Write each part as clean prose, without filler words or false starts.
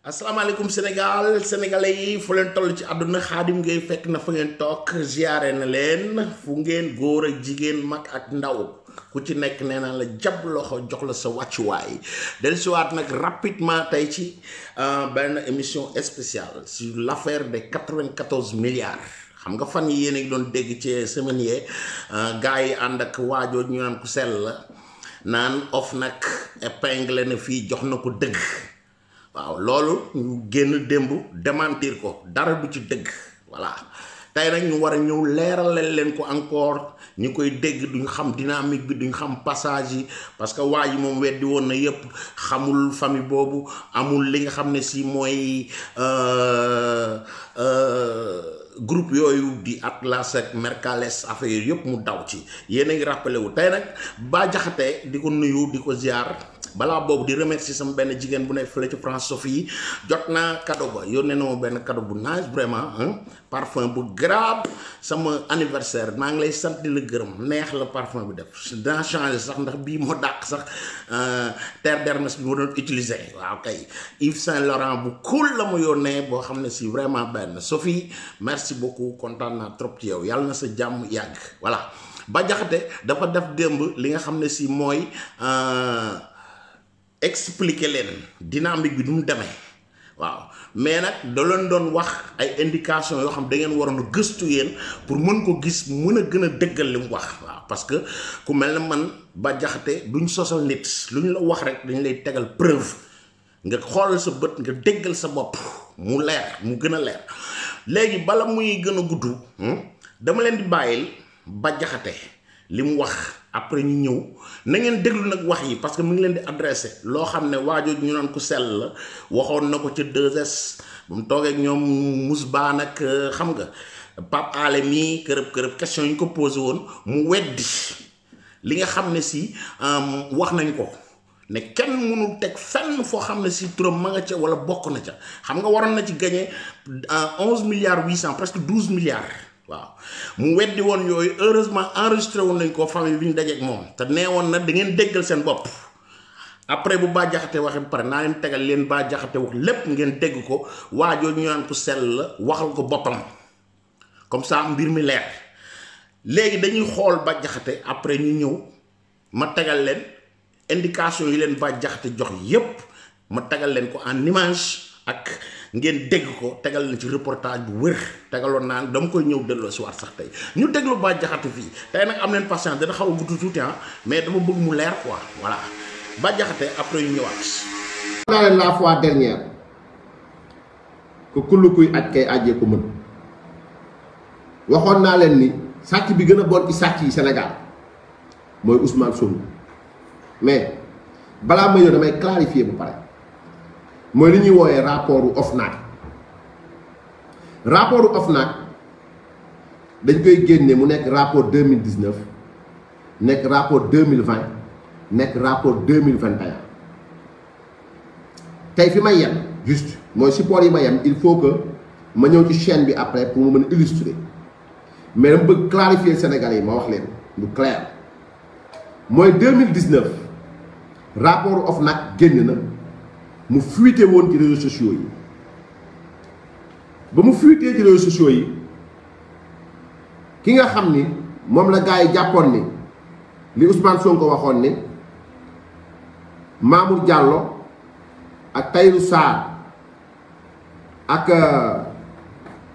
asalaamaaleykum Sénégal sénégalais yi fu leen toll ci àdduna Khadim Gueye fekk na fa ngeen toog ziare na leen fu ngeen góor ak jigéen mag ak ndaw ku ci nekk nee naa la jàpp loxo jox la sa wàccuwaay dellusiwaat nag rapidement tey ci benn émission spéciale sur l'affaire des 94 milliards. xam nga fan yi yéen a ngi doon dégg ci semaine yee gars yi ànd ak waajoo ñu naan ku sell la naan OFNAC épingle na fii jox na ko dëgg. waaw loolu ñu génn démb démentir ko dara du ci dëgg voilà tey nag ñu war a ñëw leeralal leen ko encore ñu koy dégg duñ xam dynamique bi duñ xam passage yi parce que waa ji moom weddi woon na yépp xamul famille boobu amul li nga xam ne si mooy groupe yooyu di Atlas ak Mercalès affaire yooyu yëpp mu daw ci yéen a ngi rappelé wu tey nag Bah Diakhaté di ko nuyu di ko ziar balaa boobu di remercier sama benn jigéen bu nekk fële ci France Sophie jot naa cadeau ba yónnee na ma benn cadeau bu nice vraiment parfum bu grave sama anniversaire maa ngi lay sant di la gërëm neex la parfum bi def daa changé sax ndax bii moo dàq sax terre d'Hermès bi ma doon utiliser waaw kay Yves Saint Laurent bu cool la ma yónnee boo xam ne si vraiment benn Sophie merci beaucoup kontaan naa trop ci yow yàlla na sa jàmm yàgg voilà Bah Diakhaté dafa def démb li nga xam ne si mooy expliquer leen dynamique bi du mu demee waaw mais nag da leen doon wax ay indication yoo xam da ngeen waroon a gëstu yéen pour mën ko gis mën a gën a dëggal li mu wax waaw parce que ku mel ne man Bah Diakhaté duñ sosal nit lu ñu la wax rek dañ lay tegal preuve nga xoolal sa bët nga déggal sa bopp mu leer mu gën a leer léegi bala muy gën a gudd dama leen di bàyyil Bah Diakhaté li mu wax après ñu ñëw na ngeen déglu nag wax yi parce que mu ngi leen di adressé loo xam ne waajoo ñu naan ku sell la waxoon na ko ca 2S bu mu toogee ak ñoom Mousba nag xam nga Pape Alé mii kërëb question yi ñu ko posé woon mu weddi li nga xam ne si wax nañ ko ne kenn mënul teg fenn foo xam ne si turam ma nga ca wala bokk na ca xam nga waroon na ci gagné 11 milliards 800 presque 12 milliards. waaw mu weddi woon yooyu heureusement enregistré woon nañ ko famille bi ñu dajeek moom te nee woon na da ngeen déggal seen bopp après bu Bah Diakhaté waxee ba pare naa leen tegal leen Bah Diakhaté wax lépp ngeen dégg ko waajoo ñu naan ko sell la waxal ko boppam comme ça mbir mi leer léegi dañuy xool Bah Diakhaté après ñu ñëw ma tegal leen indication yi leen Bah Diakhaté jox yépp ma tegal leen ko en image ak ngeen dégg ko tegal na ci reportage bu wër tegaloon naa dama koy ñëw delloo si waat sax tey ñu déglu Bah Diakhaté fii tey nag am leen patience dana xaw a gudd tuuti mais dama bëgg mu leer quoi voilà Bah Diakhaté après ñu ñëwaat. naa leen la fois dernière que kullu kuy aj kay ajjee ko mën waxoon naa leen ni sàcc bi gën a bon ci sàcc yi Sénégal mooy Ousmane Sonko mais balaa ma ñëw damay clarifier bu pare. mooy li ñuy wooyee rapportu OFNAC rapportu OFNAC dañ koy génne mu nekk rapport 2019 nekk rapport 2020 nekk rapport 2021 tey fi may yem juste mooy support yi ma yem il faut que ma ñëw ci chaîne bi après pour mu mën a illustrer mais dama bëgg clarifier Sénégalais yi ma wax leen lu clair mooy 2019 rapport OFNAC génn na mu fuité woon ci réseaux sociaux yi ba mu fuité ci réseaux sociaux yi ki nga xam ni moom la gars yi jàppoon ni li Ousmane Sonko waxoon ni Mamour Diallo ak Tahirou Sarr ak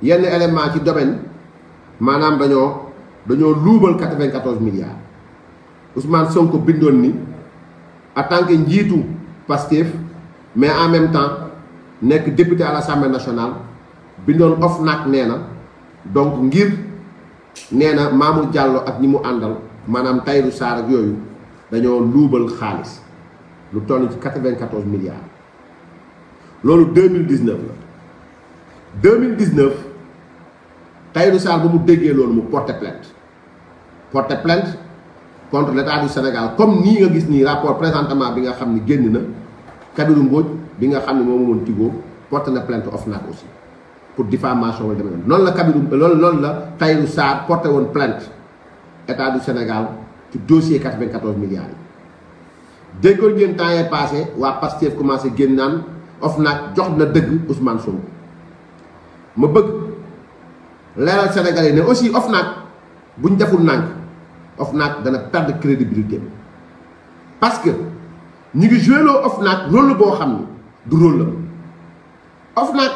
yenn élément ci domaine maanaam dañoo luubal 94 milliards Ousmane Sonko bindoon ni en tant que njiitu Pastef mais en même temps nekk député à l'Assemblée nationale bindoon OFNAC nee na donc ngir nee na Mamour Diallo ak ñi mu àndal maanaam Tahirou Sarr ak yooyu dañoo luubal xaalis lu toll ci 94 milliards loolu 2019 la 2019 Tahirou Sarr ba mu déggee loolu mu porté plainte contre l'État du Sénégal comme nii nga gis nii rapport présentement bi nga xam ni génn na Kabirou Mbodj bi nga xam ne moom moomoon Tigo porté na plainte OFNAC aussi pour diffamation wala demee noonu loolu la Tahirou Sarr porté woon plainte État du Sénégal ci dossier 94 milliards yi déggoon ngeen temps yee passé waa Pastef commencé génn naan OFNAC jox na dëgg Ousmane Sonko ma bëgg leeral Sénégalais ne aussi OFNAC bu ñu deful nànk OFNAC dana perdre crédibilité parce que ñu ngi joué loo OFNAC rôle boo xam ne du rôle la OFNAC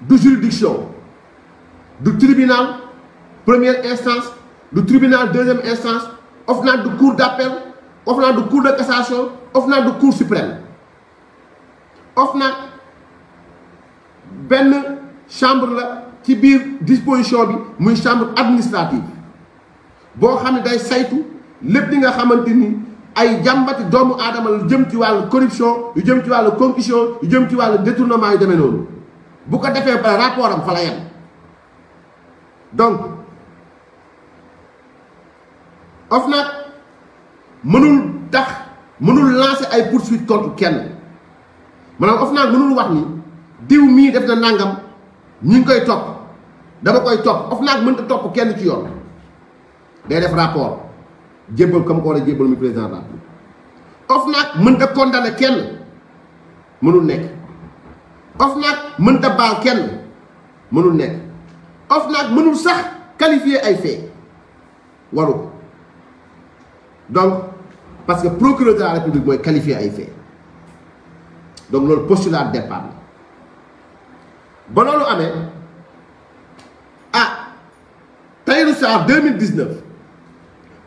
du juridiction du tribunal première instance du tribunal deuxième instance OFNAC du cour d'appel OFNAC du cour de cassation OFNAC du cour suprême OFNAC benn chambre la ci biir disposition bi muy chambre administrative boo xam ne day saytu lépp li nga xamante ni ay jàmbati doomu aadama lu jëm ci wàllu corruption yu jëm ci wàllu concussion yu jëm ci wàllu détournement yu demee noonu bu ko defee ba rapport am fa la yem donc OFNAC mënul lancer ay poursuites contre kenn maanaam OFNAC mënul wax ni diw mii def na nangam ñi ngi koy topp dama koy topp OFNAC mënta topp kenn ci yoon day def rapport jébbal comme ko war a jébbal mi président de la République OFNAC mënta condamné kenn mënul nekk OFNAC mënta baal kenn mënul nekk OFNAC mënul sax qualifier ay faits waru ko donc parce que procureur de la République mooy qualifier ay faits donc loolu postulat de départ la ba loolu amee ah Tahirou Sarr 2019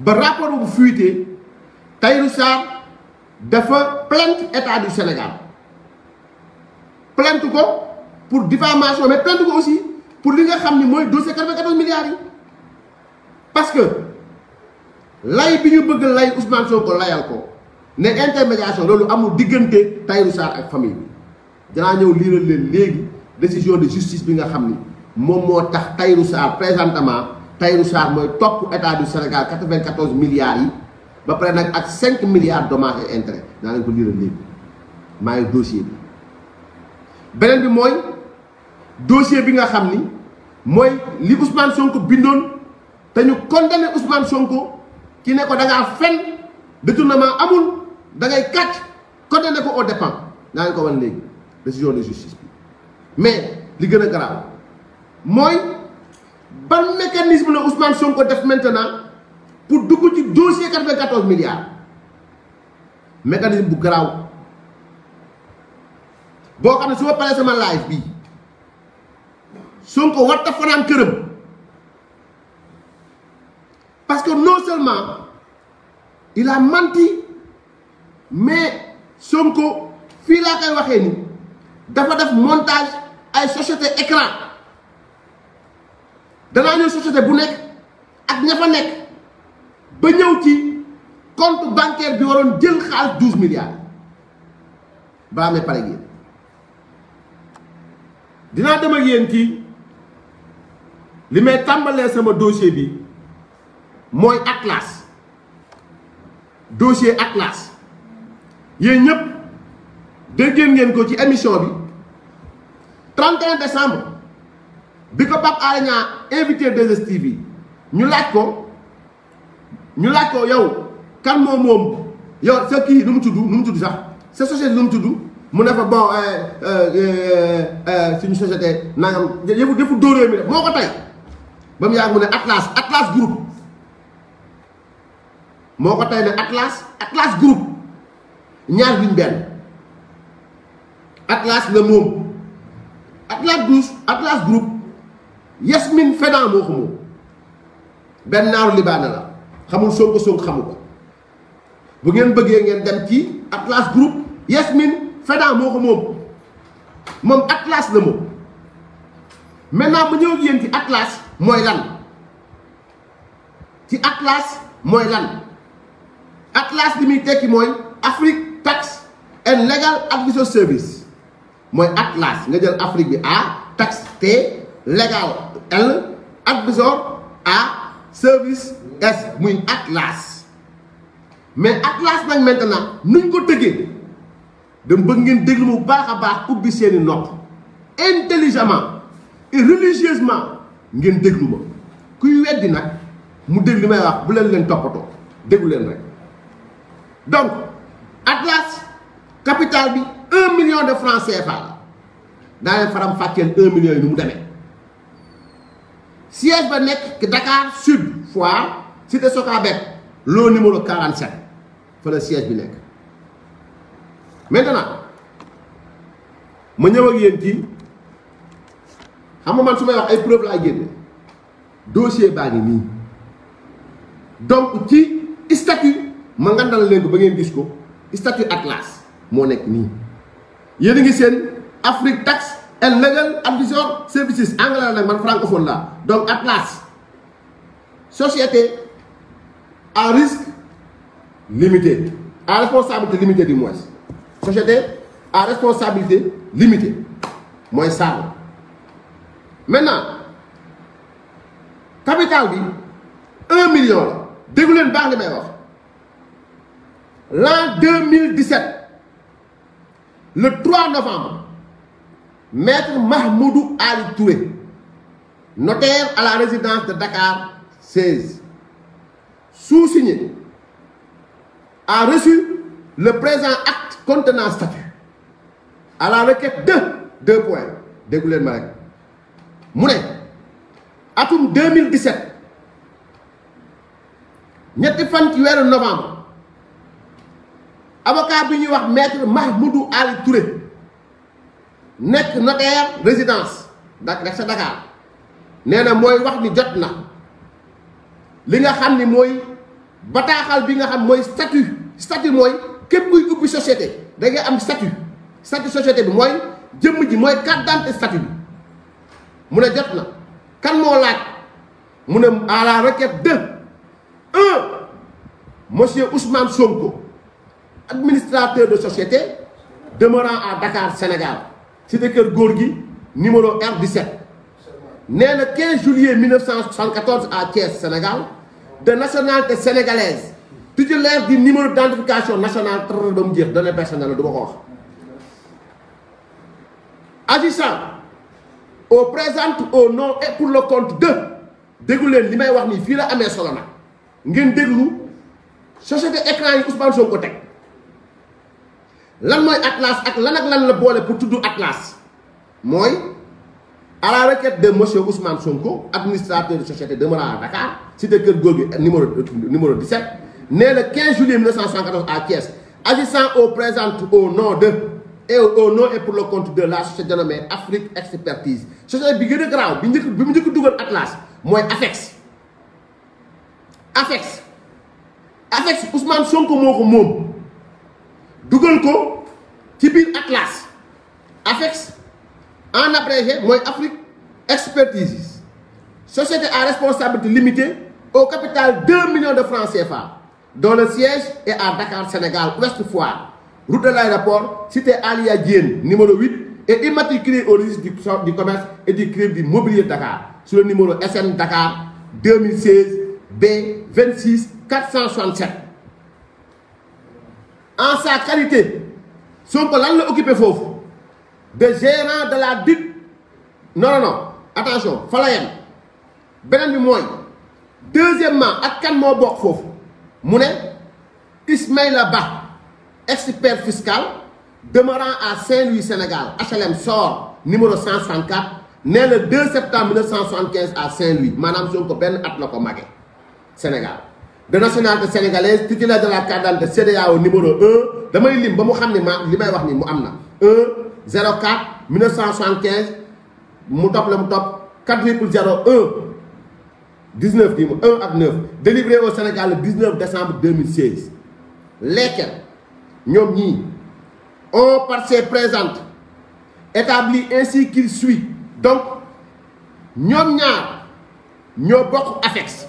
ba rapport bu fuité Tahirou Sarr dafa plainte état du Sénégal plainte ko pour diffamation mais plainte ko aussi pour li nga xam ni mooy dossier 94 milliards yi parce que lay bi ñu bëgg lay Ousmane Sonko layal ko ne intermédiation loolu amul diggante Tahirou Sarr ak famille bi danaa ñëw liiral leen léegi décision de justice bi nga xam ni moom moo tax Tahirou Sarr présentement Tahirou Sarr mooy topp état du Sénégal 94 milliards yi ba pare nag ak 5 milliards dommages et intérêts naa leen ko liiral léegi maa ngi dossier bi beneen bi mooy dossier bi nga xam ni mooy li Ousmane Sonko bindoon te ñu condamné Ousmane Sonko ki ne ko da ngaa fen détournement amul da ngay kàcc condamné ko au dépens naa leen ko wan léegi décision de justice bi mais li gën a garaaw mooy ban mécanisme la Ousmane Sonko def maintenant pour dugg ci dossier 94 milliards mécanisme bu garaaw boo xam ne su ma paree sama live bii Sonko war ta fanaan këram parce que non seulement il a menti mais Sonko fii laa koy waxee ni dafa def montage ay société écran danaa ñëw société bu nekk ak ña fa nekk ba ñëw ci compte bancaire bi waroon jël xaalis 12 milliards balaa may pare yéen dinaa dem ak yéen ci li may tàmbalee sama dossier bi mooy Atlas dossier Atlas yéen ñëpp dégg ngeen ko ci émission bi 31 décembre bi ko Pape Alé Niang invité 2STV ñu laaj ko yow kan moom yow sa kii nu mu tudd sax sa société nu mu tudd mu ne fa bon suñu société nangam yëfu dóoree mi def moo ko tey ba mu yàgg mu ne Atlas groupe moo ko tey ne Atlas groupe ñaar duñ benn Atlas la moom Atlas groupe Yasmine Fédan moo ko moom benn naaru libaane la xamul Sonko xamu ko bu ngeen bëggee ngeen dem ci Atlas groupe Yasmine Fédan moo ko moom Atlas la moom maintenant bu ñëw ak yéen ci Atlas mooy lan Atlas li muy tekki mooy Afrique Tax and Legal Advisor Service mooy Atlas nga jël Afrique bi A tax T Legal L Advisor A Service S muy Atlas mais Atlas nag maintenant nuñ ko tëggee dama bëgg ngeen déglu mu baax a baax ubbi seeni nopp intelligemment et religieusement ngeen déglu ma kuy weddi nag mu dégg li may wax bu leen toppatoo déglu leen rek donc Atlas capital bi 1 million de francs CFA daa leen faram fàcceel 1 million yi nu mu demee siège ba nekk Dakar Sud Foire cité Socabek loo numéro 47 fa la siège bi nekk. maintenant ma ñëw ak yéen ci xam nga man su may wax ay preuve laay génne dossier baa ngi nii donc ci statut ma ngandal leen ko ba ngeen gis ko statut Atlas moo nekk nii yéen a ngi seen Afrique Tax and Legal Advisory Services anglais la nag man francophone la donc Atlas société à risque limité à responsabilité limitée du moins société à responsabilité limitée mooy sàmm maintenant capital bi 1 million la déglu leen baax li may wax l'an 2017 le 3 novembre maître Mahmoudou Ali Touré notaire à la résidence de Dakar 16 sous-signé a reçu le présent acte contenant statut à la requête de 2 points déglu leen ma rek mu ne atum 2017 ñetti fan ci weeru novembre avocat bi ñuy wax maître Mahmoudou Ali Touré nekk notaire résidence dak sa Dakar nee na mooy wax ni jot na li nga xam ni mooy bataaxal bi nga xam mooy statut mooy képp kuy ubbi société da ngay am statut société bi mooy jëmm ji mooy carte d'identité statut bi mu ne jot na kan moo laaj mu ne à la requête de monsieur Ousmane Sonko administrateur de société demeurant à Dakar Sénégal cité Kër Gorgui numéro R17 né le 15 juillet 1974 à Thiès Sénégal de nationalité sénégalaise titulaire du numéro d'identification nationale ba mu jeex données personnelles la du ma ko wax agissant au présent au nom et pour le compte de déglu leen li may wax nii fii la amee solo nag ngeen déglu société écran yi Ousmane Sonko teg lan mooy Atlas ak lan la boole pour tudd Atlas mooy à la requête de monsieur Ousmane Sonko administrateur de société demeurant à Dakar cité Kër Gorgui numéro 17 né le 15 juillet 1974 à Thiès agissant au présent au nom de et au nom et pour le compte de la société dénommée Afrique Expertise société bi gën a garaaw bi mu njëkk dugal Atlas mooy AFEX Ousmane Sonko moo ko moom dugal ko ci biir Atlas AFEX en abrégé mooy Afrique Expertise société à responsabilité limitée au capital 2 millions de francs CFA dont le siège est à Dakar Sénégal Ouest Foire route de l'aéroport cité Alia Diène numéro 8 et immatriculé au registre du commerce et du crédit mobilier Dakar sur le numéro SN Dakar 2016 B 26 467 en sa qualité Sonko lan la occupé foofu de gérant de la dite non attention fa la yem beneen bi mooy deuxièmement ak kan moo bokk foofu mu ne Ismaïla Ba expert fiscal demeurant à Saint-Louis Sénégal HLM Sor numéro 164 né le 2 septembre 1975 à Saint-Louis maanaam Sonko benn at la ko màggee Sénégal de nationalité sénégalaise titulaire de la carte d'identité CEDEAO numéro 1 damay lim ba mu xam ne li may wax ni mu am na 04 1975 mu topp 4,01 19 bi mu 1 ak 9 délivré au Sénégal le 19 décembre 2016 lesquels ñoom ñii ont par ses présentes établi ainsi qu'il suit donc ñoom ñaar ñoo bokk AFEX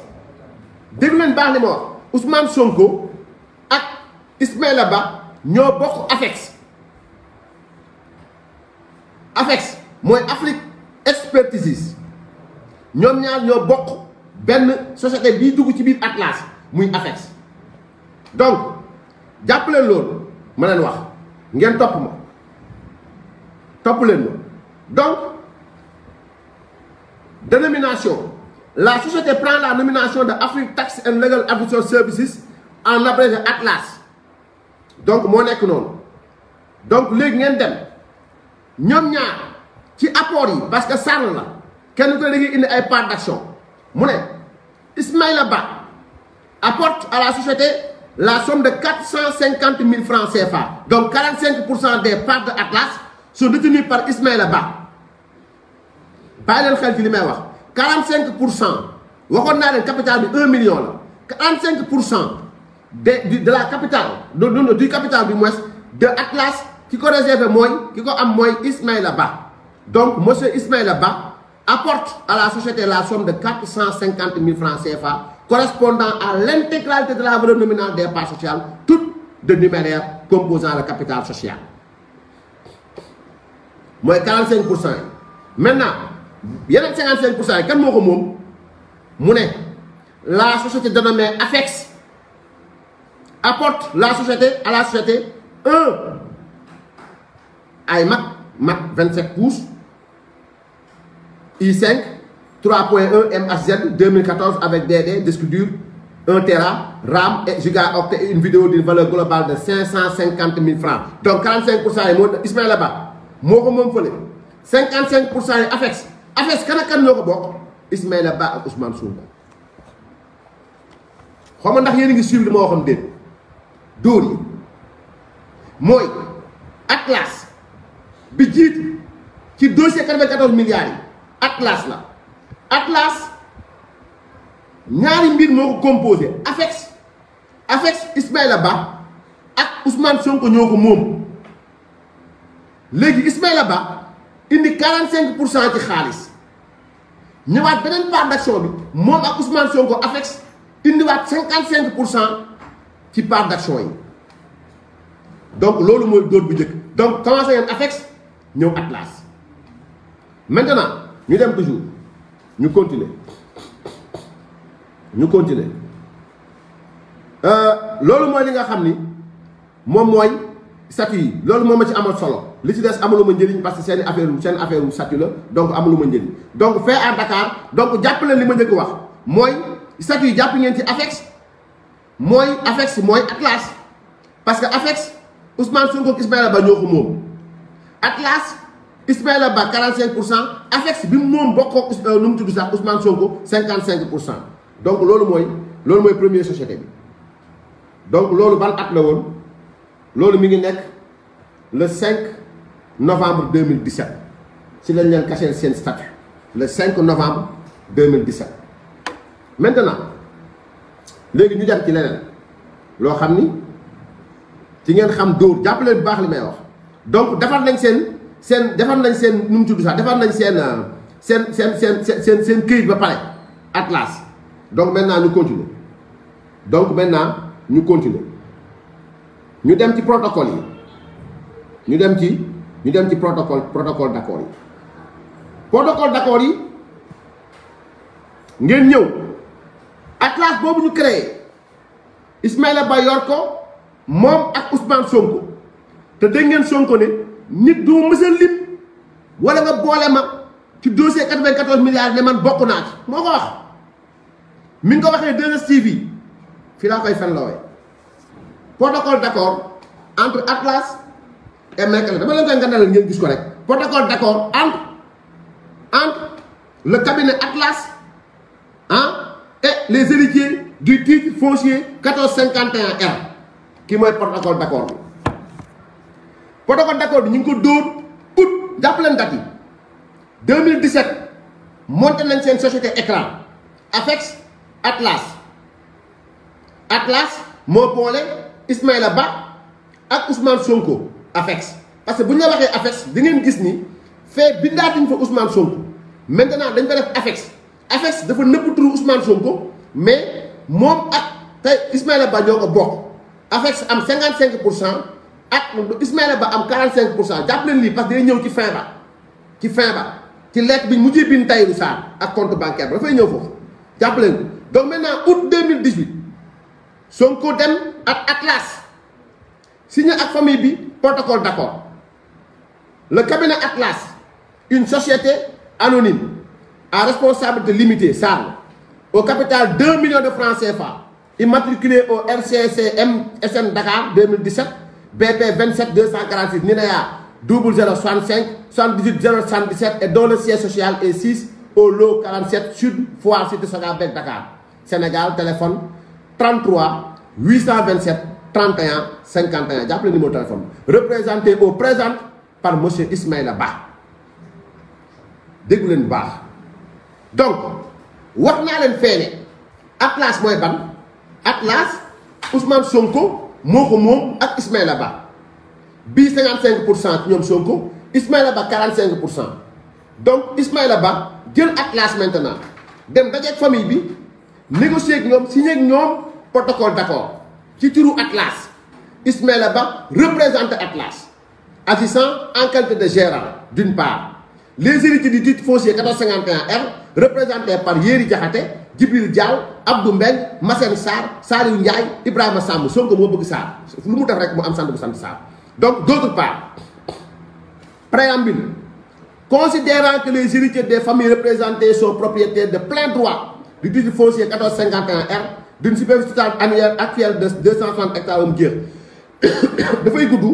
déglu leen baax li ma wax Ousmane Sonko ak Ismaïla Ba ñoo bokk AFEX mooy Afrique Expertise ñoom ñaar ñoo bokk benn société bii dugg ci biir Atlas muy AFEX donc jàpp leen loolu ma leen wax ngeen topp leen ma donc dénomination la société prend la nomination de Afrique Tax and Legal Advisory Services en abrégé Atlas donc moo nekk noonu donc léegi ngeen dem ñoom ñaar ci apport yi parce que Sall la kenn ku ne da ngay indi ay part d'action mu ne Ismaïla Ba apporte à la société la somme de 450 000 francs CFA. Donc 45% des parts de Atlas sont détenues par Ismaïla Ba. Pas leen xel ci li may wax 45% waxoon naa leen capital bi 1 million la 45% de la capitale du capital du moins de Atlas ki ko réservé mooy ki ko am mooy Ismaïla Ba. Donc monsieur Ismaïla Ba apporte à la société la somme de 450 000 francs CFA correspondant à l'intégralité de la valeur nominale des parts sociales, toutes de numéraire composant le capital social. Moi 45%. Maintenant, il y a 55%. Quand moi, la société dénommée Afex apporte à la société un iMac 27 pouces i5 3.1 MHz 2014 avec DD, disque dur, 1 Tera, RAM et gigaoctet et une vidéo d'une valeur globale de 550 000 francs. Donc 45% est Ismaïla Ba. Moi, 55% est Afex. Afex, quand on Ismaïla Ba et Ousmane Sonko. Je ne sais pas si vous suivez ce que je dis. Moi, Atlas, Bidjit, qui dossier 94 milliards. Atlas là. Atlas, ñaari mbir moo ko composé Afex Ismaïla Ba ak Ousmane Sonko ñoo ko moom léegi Ismaïla Ba indi 45% ci xaalis ñëwaat beneen part d'action bi moom ak Ousmane Sonko Afex indiwaat 55% ci part d'action yi donc loolu mooy dóor bu njëkk donc commencé ngeen Afex ñëw Atlas maintenant ñu dem toujours ñu continuer loolu mooy li nga xam ni moom mooy statut yi loolu moo ma ci amal solo li ci des amaluma njëriñ parce que seen affaire statut la donc amaluma njëriñ donc fait à Dakar donc jàpp leen li ma njëkk wax mooy statut yi jàpp ngeen ci Afex mooy Atlas parce que Afex Ousmane Sonko ak Ismaïla Ba ñoo ko moom Atlas Ismaïla Ba 45%, Afex bi moom bokk nu mu tudd sax Ousmane Sonko 55%. Donc loolu mooy première société bi donc loolu ban at la woon loolu mi ngi nekk le 5 novembre 2017 si lañ leen caché seen statut le 5 novembre 2017. Maintenant léegi ñu dem ci leneen loo xam ni ci ngeen xam dóor jàpp leen bu baax li may wax donc defar nañ seen nu mu tudd sax defar nañ seen këyit ba pare Atlas donc maintenant ñu continuer ñu dem ci protocole yi ñu dem ci protocole d'accord yi protocole d'accord yi ngeen ñëw Atlas boobu ñu créé Ismaïla Ba yor ko moom ak Ousmane Sonko te dégg ngeen Sonko ne nit du ma mës a lim wala nga boole ma ci dossier 94 milliards ne man bokk naa ci moo ko wax mi ngi ko waxee 2STV fii laa koy fen loowe protocole d'accord entre Atlas et Merkel dama leen koy ngandalal ngeen gis ko rek protocole d'accord entre le cabinet Atlas et les héritiers du titre foncier 1451R ki mooy protocole d'accord bi protocole d'accord bi ñu ngi ko dóor août jàpp leen date yi 2017 monté nañ seen société écran Afex Atlas moo boole Ismaïla Ba ak Ousmane Sonko Afex parce que bu ñu la waxee Afex di ngeen gis ni fee bindaatuñ fa Ousmane Sonko maintenant dañ ko def Afex dafa nëbb turu Ousmane Sonko mais moom ak tey Ismaïla Ba ñoo ko bokk Afex am 55% ak Ismaïla Ba am 45% jàpp leen lii parce que day ñëw ci fin ba ci lettre bi mujjee bind Tahirou Sarr ak compte bancaire ba dafay ñëw foofu jàpp leen donc maintenant août 2018 Sonko dem ak Atlas signé ak famille bi protocole d'accord le cabinet Atlas une société anonyme à responsabilité limitée Sarr au capital 2 millions de francs CFA immatriculé au RCC MSN Dakar 2017 BP 27 246 NINEA 0065 78 077 et dont le siège social est 6 au lot 47 Sud Foire Cité Socabek Dakar. Sénégal, téléphone 33 827 31 51. J'appelle le numéro de téléphone. Représenté au présent par M. Ismaïla Ba. Déglu leen baax. Donc, wax naa leen feene Atlas mooy ban Atlas Ousmane Sonko moo ko moom ak Ismaïla Ba. Bii 55% ñoom Sonko Ismaïla Ba 45%. Donc Ismaïla Ba jël Atlas maintenant dem dajeeg famille bi négocier ak ñoom signer ak ñoom protocole d'accord ci turu Atlas. Ismaïla Ba représente Atlas agissant en qualité de gérant d'une part. Les héritiers du titre foncier 1451R représentés par Yéri Diakhaté, Djibril Diaw, Abdou Mbeng, Massène Sarr, Saliou Ndiaye, Ibrahima Samb, Sonko moo bëgg Sarr lu mu def rek mu am sant bu sant Sarr. Donc d'autre part, préambule, considérant que les héritiers des familles représentées sont propriétaires de plein droit du titre foncier 1451R d'une superficie totale annuelle actuelle de 260 hectares am jeex dafay gudd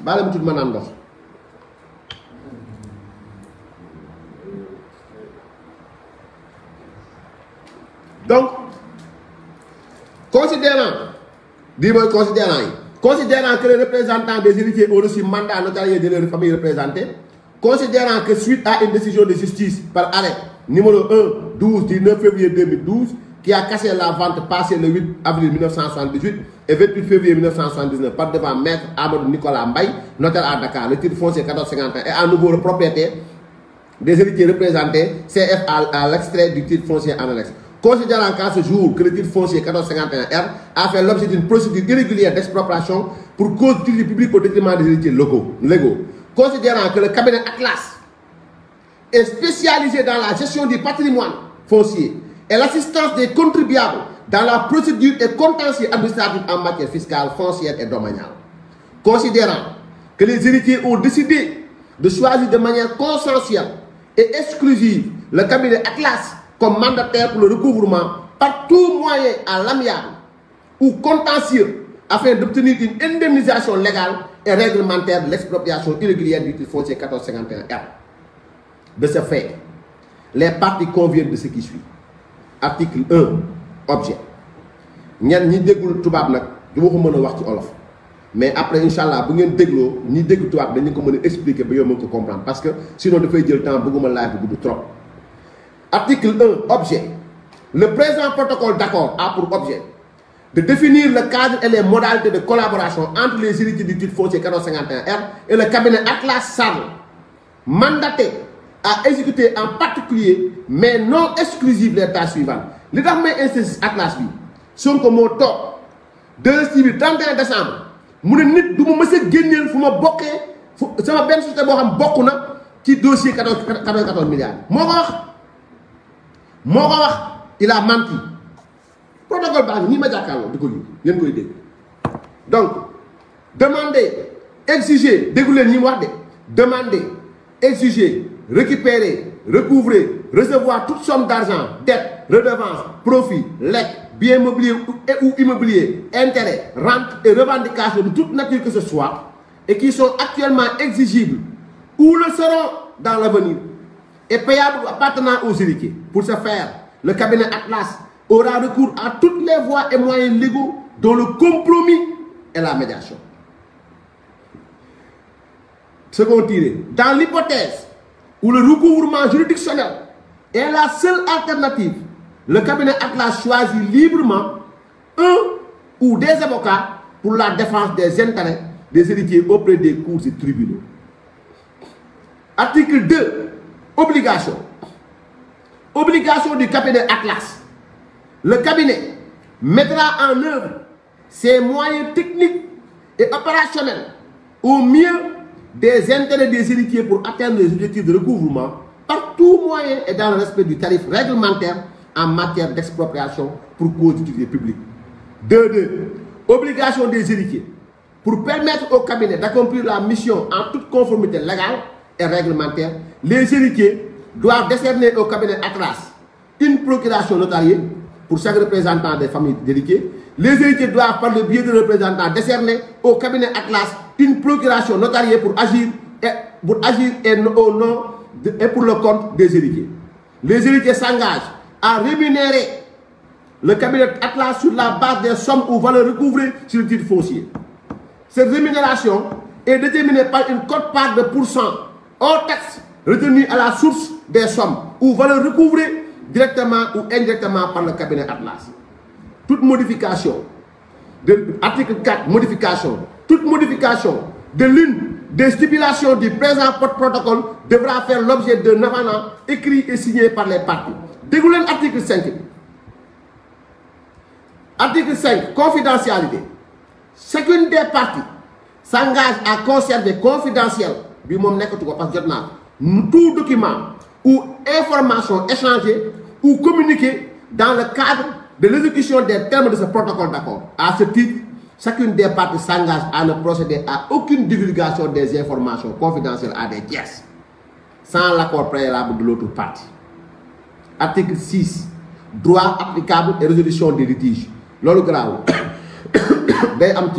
baale mu tudd ma naan ndox. Donc, considérant que les représentants des héritiers ont reçu mandat notarié de leur famille représentée, considérant que suite à une décision de justice par arrêt numéro 1-12 du 9 février 2012, qui a cassé la vente passée le 8 avril 1978 et 28 février 1979 par devant maître Amadou Nicolas Mbaye, notaire à Dakar, le titre foncier 1451 est à nouveau le propriétaire des héritiers représentés, CF à l'extrait du titre foncier en annexe. Considérant qu'à ce jour que le titre foncier 1451R a fait l'objet d'une procédure irrégulière d'expropriation pour cause d'utilité publique au détriment des héritiers légaux. Considérant que le cabinet Atlas est spécialisé dans la gestion du patrimoine foncier et l'assistance des contribuables dans la procédure et contentieux administratif en matière fiscale, foncière et domaniale. Considérant que les héritiers ont décidé de choisir de manière consensuelle et exclusive le cabinet Atlas comme mandataire pour le recouvrement par tout moyen à l'amiable ou contentieux afin d'obtenir une indemnisation légale et réglementaire de l'expropriation irrégulière du titre foncier 1451R. De ce fait, les parties conviennent de ce qui suit. Article 1, objet. ñan ñi déggul tubaab nag du ma ko mën a wax ci olof mais après inchallah bu ngeen dégloo ñi dégg tubaab dañu ko mën a expliquer ba yow mën ko comprendre parce que sinon dafay jël temps bëgguma laaj bu gudd trop. Article 1, objet. Le présent protocole d'accord a pour objet de définir le cadre et les modalités de collaboration entre les héritiers du titre foncier 1451R et le cabinet Atlas Sarr, mandaté à exécuter en particulier, mais non exclusif, les tâches suivantes. Li tax may insiste Atlas bi Sonko moo toog 31 décembre mu ne nit du ma mës a génneel fu ma bokkee sama benn société boo xam bokk na ci dossier 14 milliards moo ko wax il a menti protocole baa ngi nii ma jàkkaarloo di ko lii ngeen koy dégg. Donc demander exiger déggu leen ñi mu wax de demander exiger récupérer recouvrer recevoir toute somme d'argent dette redevance profit legs bien mobilier ou immobilier intérêt rente et revendications de toute nature que ce soit et qui sont actuellement exigibles ou le seront dans l'avenir et payables appartenant aux héritiers. Pour ce faire, le cabinet Atlas aura recours à toutes les voies et moyens légaux dont le compromis et la médiation. Second tiré, dans l'hypothèse où le recouvrement juridictionnel est la seule alternative, le cabinet Atlas choisit librement un ou des avocats pour la défense des intérêts des héritiers auprès des cours et tribunaux. Article 2. Obligation. Obligation du cabinet Atlas. Le cabinet mettra en œuvre ses moyens techniques et opérationnels au mieux des intérêts des héritiers pour atteindre les objectifs de recouvrement par tout moyen et dans le respect du tarif réglementaire en matière d'expropriation pour cause d'utilité publique. 2. Obligation des héritiers pour permettre au cabinet d'accomplir la mission en toute conformité légale et réglementaire. Les héritiers doivent décerner au cabinet Atlas une procuration notariée pour chaque représentant des familles d'héritiers les héritiers doivent, par le biais de représentants, décerner au cabinet Atlas une procuration notariée pour agir au nom et pour le compte des héritiers. Les héritiers s'engagent à rémunérer le cabinet Atlas sur la base des sommes ou valeurs recouvrées sur le titre foncier. Cette rémunération est déterminée par une quote-part de pourcent hors taxe retenue à la source des sommes ou valeurs recouvrées directement ou indirectement par le cabinet Atlas. Toute modification de l'article 4, toute modification de l'une des stipulations du présent protocole devra faire l'objet d'un avenant écrit et signé par les parties. Déglu leen article 5. Article 5, confidentialité. Chacune des parties s'engage à conserver confidentiel bi moom nekkatu ko parce que jot naa tout document ou information échangée ou communiquée dans le cadre de l'exécution des termes de ce protocole d'accord. À ce titre, chacune des parties s'engage à ne procéder à aucune divulgation des informations confidentielles à des tiers sans l'accord préalable de l'autre partie. Article 6, droit applicable et résolution des litiges. Loolu garaaw day am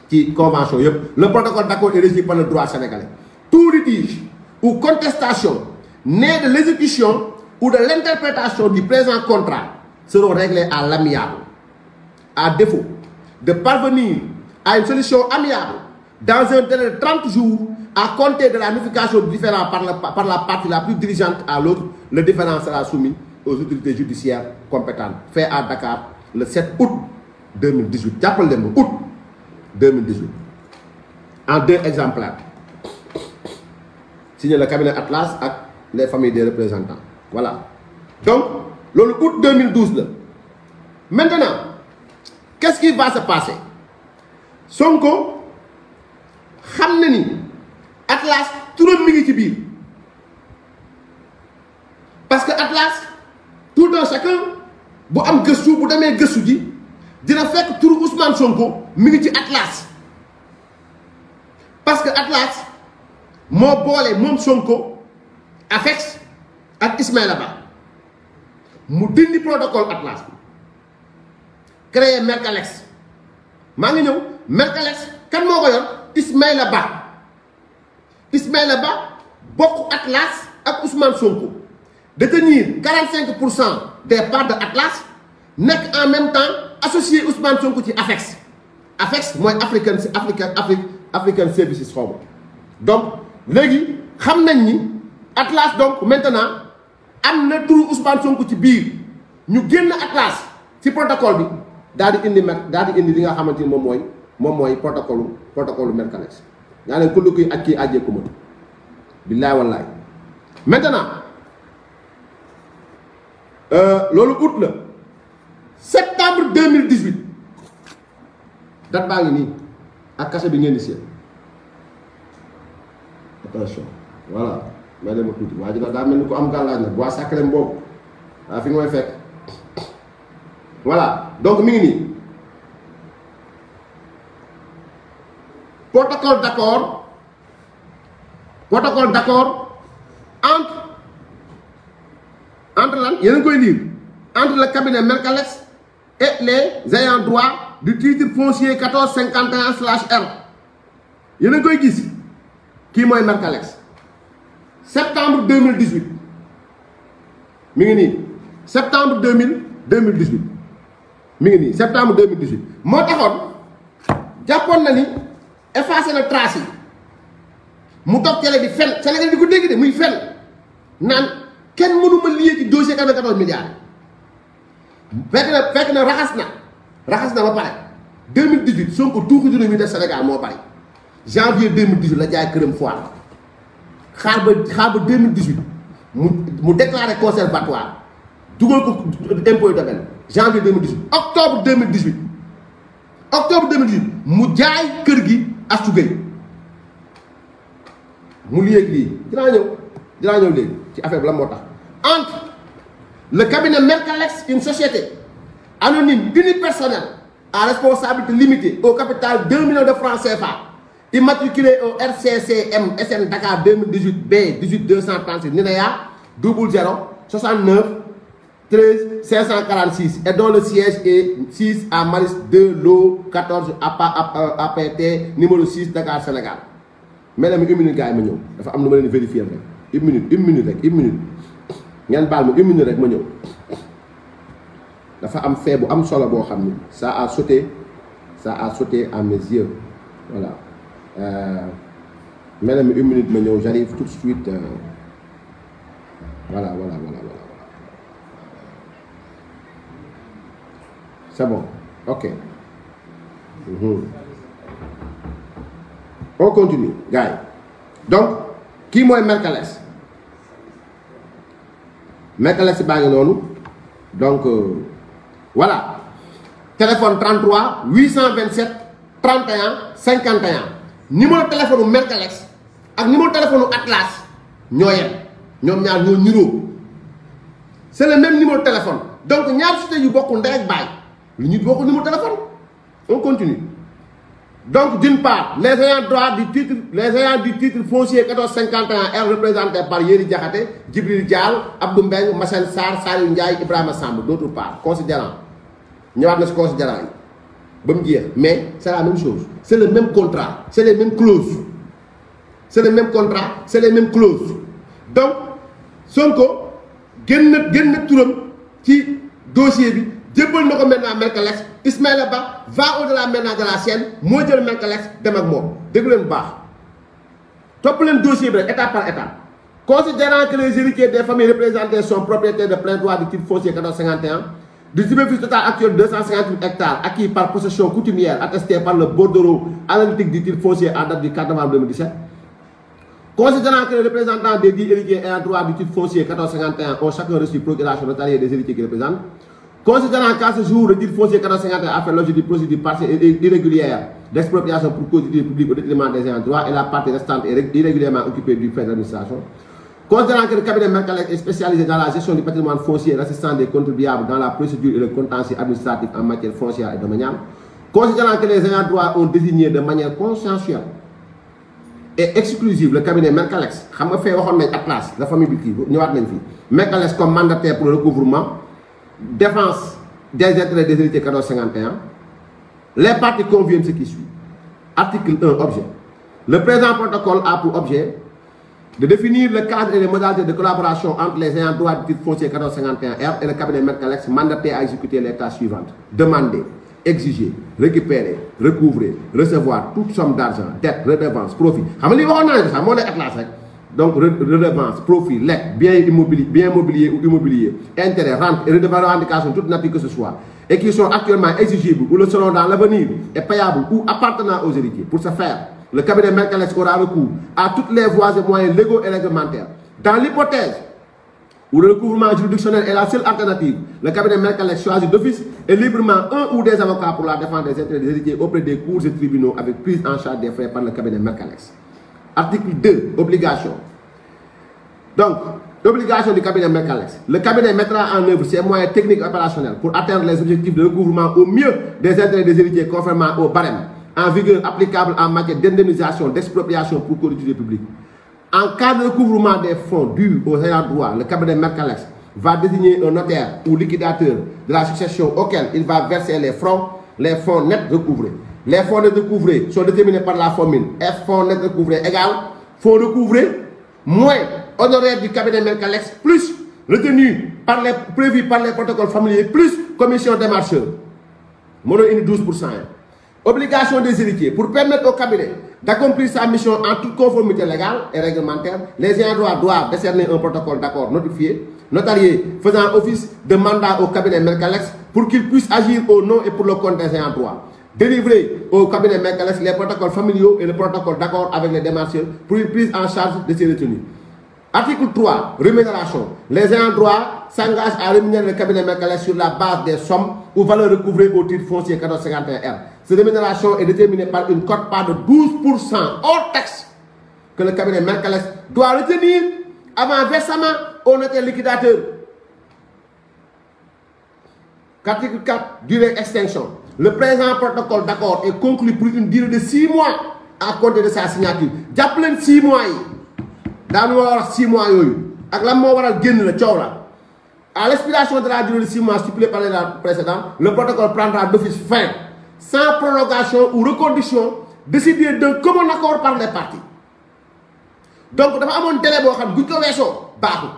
ci convention yëpp. Le protocole d'accord est régi par le droit sénégalais. Tout litige ou contestation née de l'exécution ou de l'interprétation du présent contrat seront réglés à l'amiable. À défaut de parvenir à une solution amiable dans un délai de 30 jours à compter de la notification du différend par la partie la plus diligente à l'autre, le différend sera soumis aux autorités judiciaires compétentes. Fait à Dakar le 7 août 2018. Jàppal leen ma août 2018. En 2 exemplaires. Signé le cabinet Atlas ak les familles des représentants. Voilà. Donc, loolu août 2012 la. Maintenant, qu'est-ce qui va se passer? Sonko xam na ni Atlas turam mi ngi ci biir. Parce que Atlas tout un chacun bu am gëstu bu demee gëstu ji dina fekk turu Ousmane Sonko mi ngi ci Atlas. Parce que Atlas moo boole moom Sonko AFEX ak Ismaïla Ba mu dindi protocole Atlas bi créé Mercalex. maa ngi ñëw Mercalex kan moo ko yor? Ismaïla Ba. Ismaïla Ba bokk Atlas ak Ousmane Sonko détenir 45% des parts de Atlas nekk en même temps associé Ousmane Sonko ci AFEX. AFEX mooy African Services xaw ma. Donc léegi xam nañ ni Atlas donc maintenant am na turu Ousmane Sonko ci biir ñu génn Atlas ci protocole bi daal di indi li nga xamante ni moom mooy protocole Mercalex. yaa leen ku lu koy aj kii ajjee ko mën billaay wallaay. maintenant loolu août la septembre 2018 date baa ngi nii ak cachet bi ngeen di seet. Attention voilà may dem tuuti waa ji daa mel ni ko am gàllaaj nag bois sacré boobu waa fi nga may fekk voilà. Donc mi ngi nii protocole d'accord entre lan yéen a ngi koy lire entre le cabinet Mercalex et les ayants droit du titre foncier 1451/R. yéen a ngi koy gis. kii mooy Mercalex. septembre 2018 mi ngi nii septembre 2018 mi ngi nii septembre 2018 moo taxoon jàppoon na ni effacé na trace yi mu toog télé di fen Sénégal di ko dégg de muy fen naan kenn mënuma lié ci dossier 14 milliards fekk na raxas na ba pare 2018 Sonko tuuxi dina mi def Sénégal moo bari janvier 2018 la jaay këram foire xaar ba 2018 mu déclaré conservatoire dugal ko impôt domaine janvier 2018 octobre 2018 mu jaay kër gi Astou Gueye mu léegi lii dinaa ñëw léegi ci affaire bi la moo tax entre le cabinet Mercalex, une société anonyme unipersonnelle à responsabilité limitée au capital 2 millions de francs CFA immatriculé au RCCM SN Dakar 2018 B 18236 NINEA 00 69 13 546 et dont le siège est 6 à Maris 2 Lo 14 APT numéro 6 Dakar Sénégal. Mesdames, une minute gars yi ma ñëw dafa am lu ma leen vérifier rek une minute rek une minute ngeen baal ma une minute rek ma ñëw dafa am fait bu am solo boo xam ni ça a sauté à mes yeux voilà mesdames, une minute ma ñëw j'arrive tout de suite voilà. C'est bon, ok. On continue, gars. Donc, qui est Mercalès? Mercalès, c'est non. Donc, voilà. Téléphone 33 827 31 51. Numéro de téléphone Mercalès et numéro de téléphone Atlas, c'est le même numéro de téléphone. Donc, il y a beaucoup de numéro de téléphone. On continue. Donc, d'une part, les ayants droit du titre foncier 1451 est représenté par Yeri Diakhaté, Djibril Dial, Abdou Mbeng, Massel Sarr, Salou Ndiaye, Ibrahima Samb. D'autre part, considérant. Nous avons considérant. Mais c'est la même chose. C'est le même contrat. C'est les mêmes clauses. C'est le même contrat. C'est les mêmes clauses. Donc, Sonko, gen touram ci dossier bi djébal nako maintenant Mercalès Ismaïla Ba va au-delà maintenant de la scène mo jël Mercalès dem ak mom déglu len bax top len dossier bi étape par étape considérant que les héritiers des familles représentées sont propriétaires de plein droit du titre foncier 1451 du superficie totale actuelle 258 hectares acquis par possession coutumière attestée par le bordereau analytique du titre foncier en date du 4 novembre 2017. Considérant que les représentants des 10 héritiers ayant droit du titre foncier 1451 ont chacun reçu procuration notariée des héritiers qui représentent. Considérant qu'à ce jour, le titre foncier 1451 a fait l'objet d'une procédure partielle et irrégulière d'expropriation pour cause d'utilité publique au détriment des ayants droit et la partie restante est irrégulièrement occupée du fait de l'administration. Considérant que le cabinet Mercalès est spécialisé dans la gestion du patrimoine foncier et l'assistance des contribuables dans la procédure et le contentieux administratif en matière foncière et domaniale. Considérant que les ayants droit ont désigné de manière consensuelle et exclusive le cabinet Mercalès, xam nga fay waxon nañ Atlas la famille bi ki ñëwaat nañ fi Mercalès comme mandataire pour le recouvrement défense des intérêts des héritiers 1451 les parties conviennent ce qui suit. Article 1 objet. Le présent protocole a pour objet de définir le cadre et les modalités de collaboration entre les ayants droit du titre foncier 1451R et le cabinet Mercalès mandaté à exécuter les tâches suivantes. Demander, exiger, récupérer, recouvrer, recevoir toute somme d'argent, dette, redevance, profit. Donc, redevance, profit, lettre, bien immobilier ou immobilier, intérêt, rente et revendication, toute nature que ce soit, et qui sont actuellement exigibles ou le seront dans l'avenir et payables ou appartenant aux héritiers. Pour ce faire, le cabinet Mercalès aura recours à toutes les voies et moyens légaux et réglementaires. Dans l'hypothèse où le recouvrement juridictionnel est la seule alternative, le cabinet Mercalès choisit d'office et librement un ou des avocats pour la défense des intérêts des héritiers auprès des cours et tribunaux avec prise en charge des frais par le cabinet Mercalès. Article 2, obligation. Donc, l'obligation du cabinet Mercalès. Le cabinet mettra en œuvre ses moyens techniques et opérationnels pour atteindre les objectifs de recouvrement au mieux des intérêts des héritiers conformément au barème en vigueur applicable en matière d'indemnisation, d'expropriation pour collectivité publique. En cas de recouvrement des fonds dus aux ayants droit, le cabinet Mercalès va désigner un notaire ou liquidateur de la succession auquel il va verser les fonds nets recouvrés. Les fonds nets recouvrés sont déterminés par la formule F fonds nets recouvrés égale fonds recouvrés moins honoraires du cabinet Mercalès plus retenu prévu par les protocoles familiers plus commission des marcheurs. Mono 12%. Obligation des héritiers. Pour permettre au cabinet d'accomplir sa mission en toute conformité légale et réglementaire, les ayants droit doivent décerner un protocole d'accord notifié, notarié, faisant office de mandat au cabinet Mercalès pour qu'il puisse agir au nom et pour le compte des ayants droit. Délivrer au cabinet Mercalès les protocoles familiaux et le protocole d'accord avec les démarcheurs pour une prise en charge de ces retenues. Article 3, rémunération. Les ayants droit s'engagent à rémunérer le cabinet Mercalès sur la base des sommes ou valeurs recouvrées au titre foncier 1451R. Cette rémunération est déterminée par une quote-part de 12% hors taxe que le cabinet Mercalès doit retenir avant versement au notaire liquidateur. Article 4, durée extinction. Le présent protocole d'accord est conclu pour une durée de 6 mois à compter de sa signature. J'appelle 6 mois. Dans le 6 mois, ak la mo waral genn la ciow la À l'expiration de la durée de 6 mois stipulée par les précédents, le protocole prendra d'office fin, sans prolongation ou reconduction, décidée d'un commun accord par les parties. Donc dafa amone délai bo xam buñ ko wesso baaxul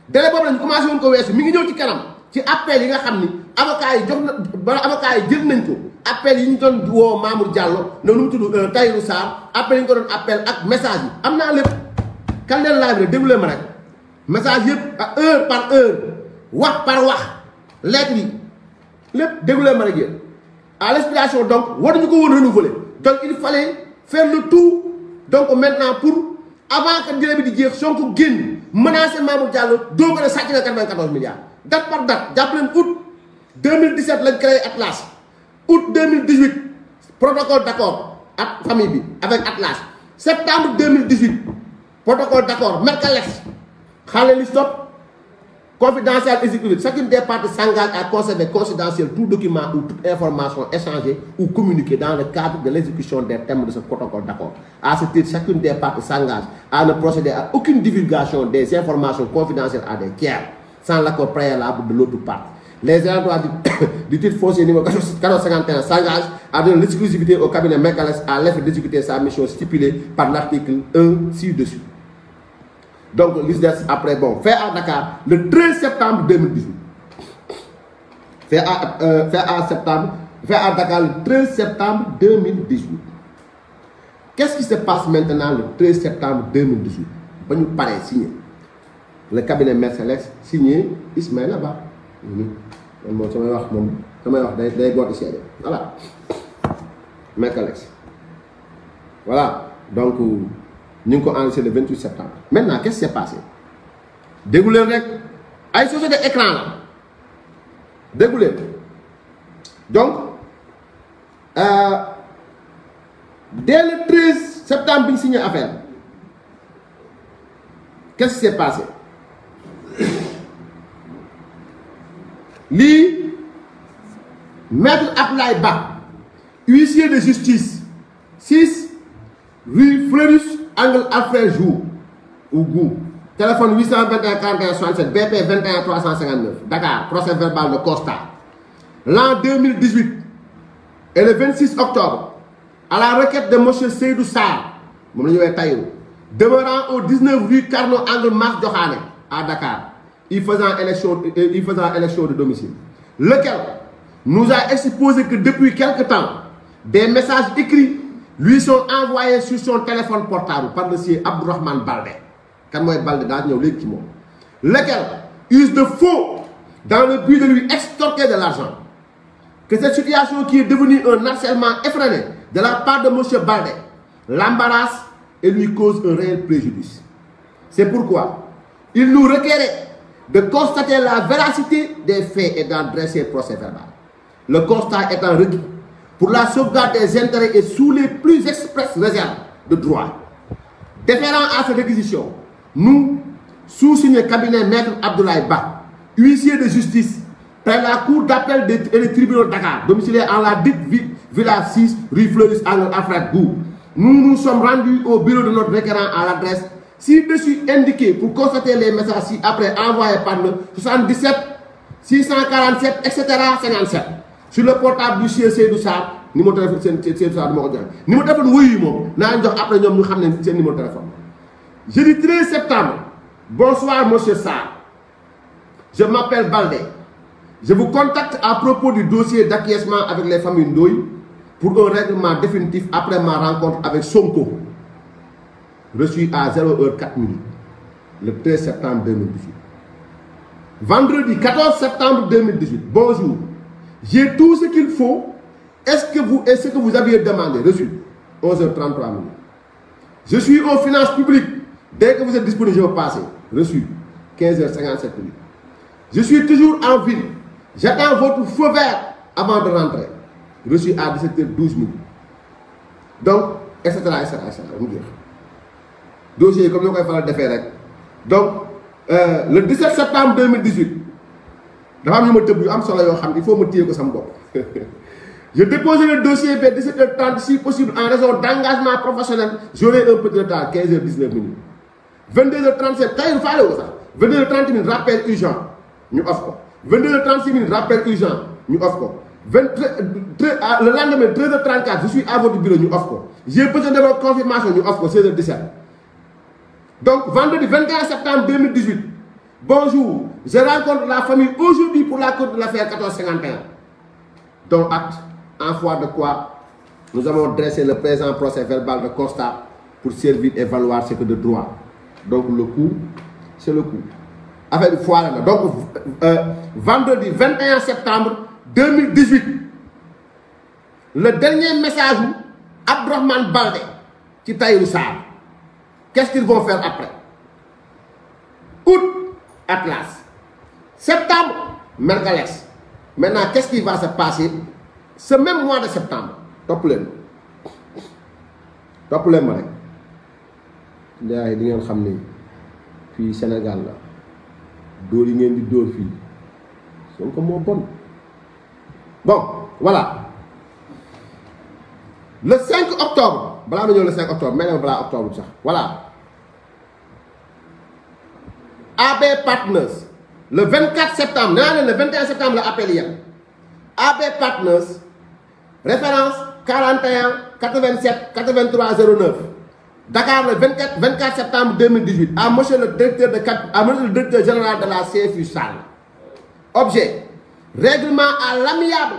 délai bobu lañ commencé won ko wesso mi ngi ñëw ci kanam ci appel yi nga xam ni avocat yi jox na bala avocat yi jël nañ ko appel yi ñu doon woo Mamour Diallo noonu mu tudd Tahirou Sarr appel yi ñu ko doon appel ak message yi am naa lépp kan leen live rek déglu ma rek message yëpp ak heure par heure wax par wax lettre yi lépp déglu ma rek yéen à l'expiration donc waruñu ko woon renouveler donc il fallait faire le tout donc maintenant pour avant que délai bi di jeex Sonko génn menacé Mamour Diallo doo ko ne sàcc na 94 milliards date par date jàpp leen août 2017 lañ créé Atlas août 2018 protocole d'accord ak famille bi avec Atlas septembre 2018 protocole d'accord Mercalex xaale li stop confidentiel exécutif. Chacune des parties s'engage à conserver confidentiel tout document ou toute information échangée ou communiquée dans le cadre de l'exécution des termes de ce protocole d'accord. À ce titre, chacune des parties s'engage à ne procéder à aucune divulgation des informations confidentielles à des tiers sans l'accord préalable de l'autre partie. Les ayants du titre foncier numéro 1451 s'engagent à donner l'exclusivité au cabinet Mercalex à l'effet d'exécuter sa mission stipulée par l'article 1 ci-dessus. Donc, l'ISDES après, bon, fait à Dakar le 13 septembre 2018. Fait à Dakar le 13 septembre 2018. Qu'est-ce qui se passe maintenant le 13 septembre 2018? On nous paraît signé. Le cabinet Mercalex signé Ismaël Ba. Voilà. Mercalex. Voilà. Donc, nous avons enregistré le 28 septembre. Maintenant, qu'est-ce qui s'est passé? Dégoulé rek. Ay société écran là. Dégoulé. Donc, dès le 13 septembre, nous avons signé l'affaire. Qu'est-ce qui s'est passé? Li, Maître Abdoulaye Ba, huissier de justice, 6 rue Fleurus, angle Alfred Joux, ou Gou. Téléphone 821 41 67, BP 21 359, Dakar, procès verbal de constat. L'an 2018 et le 26 octobre, à la requête de M. Seydou Sarr, demeurant au 19 rue Carnot, angle Mars Diokhane, à Dakar, il faisant élection de domicile, lequel nous a exposé que depuis quelque temps, des messages écrits lui sont envoyés sur son téléphone portable par M. Abdourahmane Baldé. Lequel use de faux dans le but de lui extorquer de l'argent. Que cette situation qui est devenue un harcèlement effréné de la part de M. Baldé l'embarrasse et lui cause un réel préjudice. C'est pourquoi il nous requérait de constater la véracité des faits et d'en dresser procès verbal. Le constat étant requis pour la sauvegarde des intérêts et sous les plus expresses réserves de droit. Déférant à cette réquisition, nous, sous-signé cabinet Maître Abdoulaye Ba, huissier de justice, près la cour d'appel et des tribunaux de Dakar, domicilié en la dite Villa 6, rue Fleuris, angle Alfred Gou, nous nous sommes rendus au bureau de notre requérant à l'adresse ci-dessus indiquée pour constater les messages ci-après envoyés par le 77 647 etc. 57 sur le portable du sieur Seydou Sarr, numéro de téléphone Seydou Sarr numéro de téléphone oui moom naa jox après ñoom ñu xam ne seen numéro de téléphone. Jeudi 13 septembre, bonsoir monsieur Sarr, je m'appelle Baldé. Je vous contacte à propos du dossier d'acquiescement avec les familles Ndoye pour un règlement définitif après ma rencontre avec Sonko, reçu à 0h04 le 13 septembre 2018. Vendredi 14 septembre 2018, bonjour. J'ai tout ce qu'il faut. Est-ce que vous aviez demandé, reçu 11h33 Je suis aux finances publiques. Dès que vous êtes disponible, je vais passer. Reçu 15h57 Je suis toujours en ville. J'attends votre feu vert avant de rentrer. Reçu à 17h12 Donc, etc. Dossier comme nous avons fait le défait. Donc, le 17 septembre 2018, il faut me tirer que ça me Je déposé le dossier vers 17h30 si possible en raison d'engagement professionnel. J'aurai un peu de retard, 15h19 22h37, quand il fallait ça. 22h30 rappel urgent. ñu off ko 22h36 rappel urgent ñu off ko le lendemain 13h34 je suis à votre bureau ñu off ko j'ai besoin de votre confirmation ñu off ko 16h17 donc vendredi 21 septembre 2018 bonjour je rencontre la famille aujourd'hui pour la cause de l'affaire 1451 donc acte en foi de quoi nous avons dressé le présent procès verbal de constat pour servir et valoir ce que de droit. Donc le coup, c'est le coup. Avec une fois là. Donc vendredi 21 septembre 2018, le dernier message Abdourahmane Baldé qui Tahirou Sarr. Qu'est-ce qu'ils vont faire après? Août, Atlas. Septembre, Mergalex. Maintenant, qu'est-ce qui va se passer ce même mois de septembre? Top leen ma rek ndaay di ngeen xam ne fii Sénégal la dóor yi ngeen di dóor fii Sonko moo bon. Bon voilà le 5 octobre balaa ma ñëw le 5 octobre mais balaa octobre sax voilà AB Partners le 24 septembre nee naa leen le 21 septembre la appel yem AB Partners référence 41 87 83 09 Dakar le 24 septembre 2018 à monsieur le directeur général de la CFU Sall. Objet règlement à l'amiable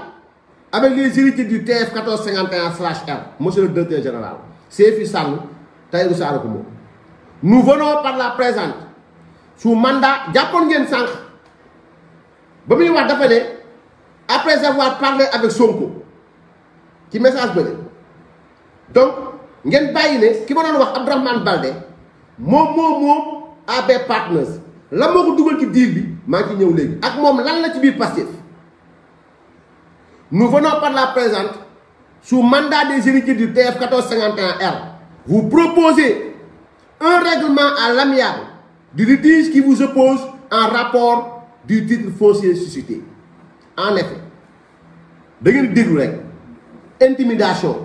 avec les héritiers du TF 1451/R monsieur le directeur général CFU Sall Tahirou Sarr ko moom. Nous venons par la présente sous mandat jàppoon ngeen sànq ba muy wax dafa ne après avoir parlé avec Sonko ci message bële donc ngeen bàyyi ne ki ma doon wax Abdourahmane Baldé moom AB Partners la moo ko dugal ci deal bi maa ngi ci ñëw léegi ak moom lan la ci biir Pastef. Nous venons par la présente sous mandat des héritiers du TF 1451/R vous proposez un règlement à l'amiable du litige qui vous oppose en rapport du titre foncier suscité. En effet da ngeen déglu rek intimidation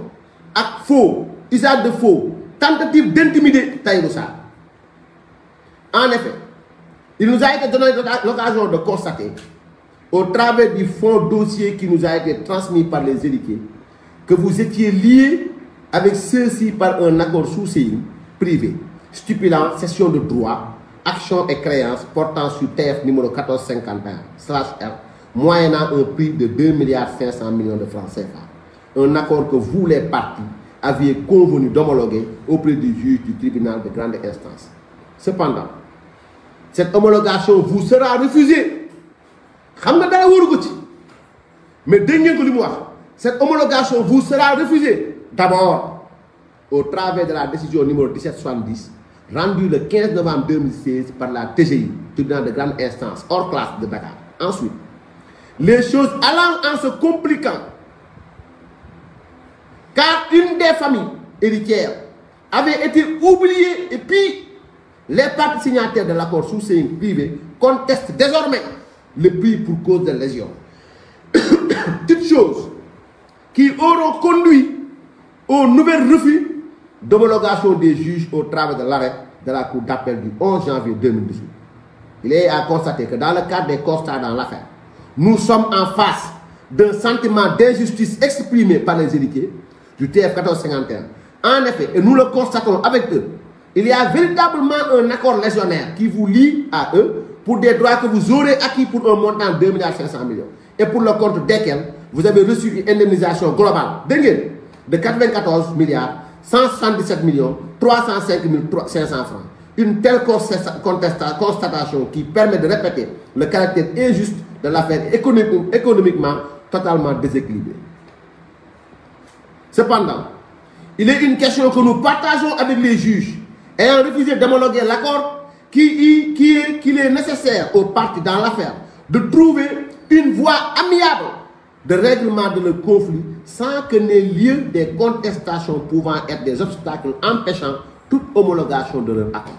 ak faux usage de faux tentative d'intimider Tahirou Sarr. En effet il nous a été donné l'occasion de constater au travers du fonds dossier qui nous a été transmis par les héritiers que vous étiez liés avec ceux-ci par un accord sous CI privé stipulant cession de droits, actions et créances portant sur TF numéro 1451/R moyennant un prix de 2,5 milliards de francs CFA. Un accord que vous, les parties, aviez convenu d'homologuer auprès du juge du tribunal de grande instance. Cependant, cette homologation vous sera refusée. Xam nga dara wóoru ko ci mais dégg ngeen ko li mu wax cette homologation vous sera refusée d'abord au travers de la décision numéro 1770 rendue le 15 novembre 2016 par la TGI, tribunal de grande instance hors classe de Dakar. Ensuite, les choses allant en se compliquant car une des familles héritières avait été oubliée et puis les parties signataires de l'accord sous CI privé contestent désormais le prix pour cause de lésion. Toutes choses qui auront conduit au nouvel refus d'homologation des juges au travers de l'arrêt de la Cour d'appel du 11 janvier 2018. Il est à constater que dans le cadre des constats dans l'affaire, nous sommes en face d'un sentiment d'injustice exprimé par les héritiers du TF 1451. En effet, et nous le constatons avec eux, il y a véritablement un accord légionnaire qui vous lie à eux pour des droits que vous aurez acquis pour un montant de 2,5 milliards et pour le compte desquels vous avez reçu une indemnisation globale de 94 milliards 177 millions 305 500 francs. Une telle constatation qui permet de répéter le caractère injuste de l'affaire économiquement totalement déséquilibrée. Cependant, il est une question que nous partageons avec les juges ayant refusé d'homologuer l'accord qu'il est nécessaire aux parties dans l'affaire de trouver une voie amiable de règlement de le conflit sans que n'ait lieu des contestations pouvant être des obstacles empêchant toute homologation de leur accord.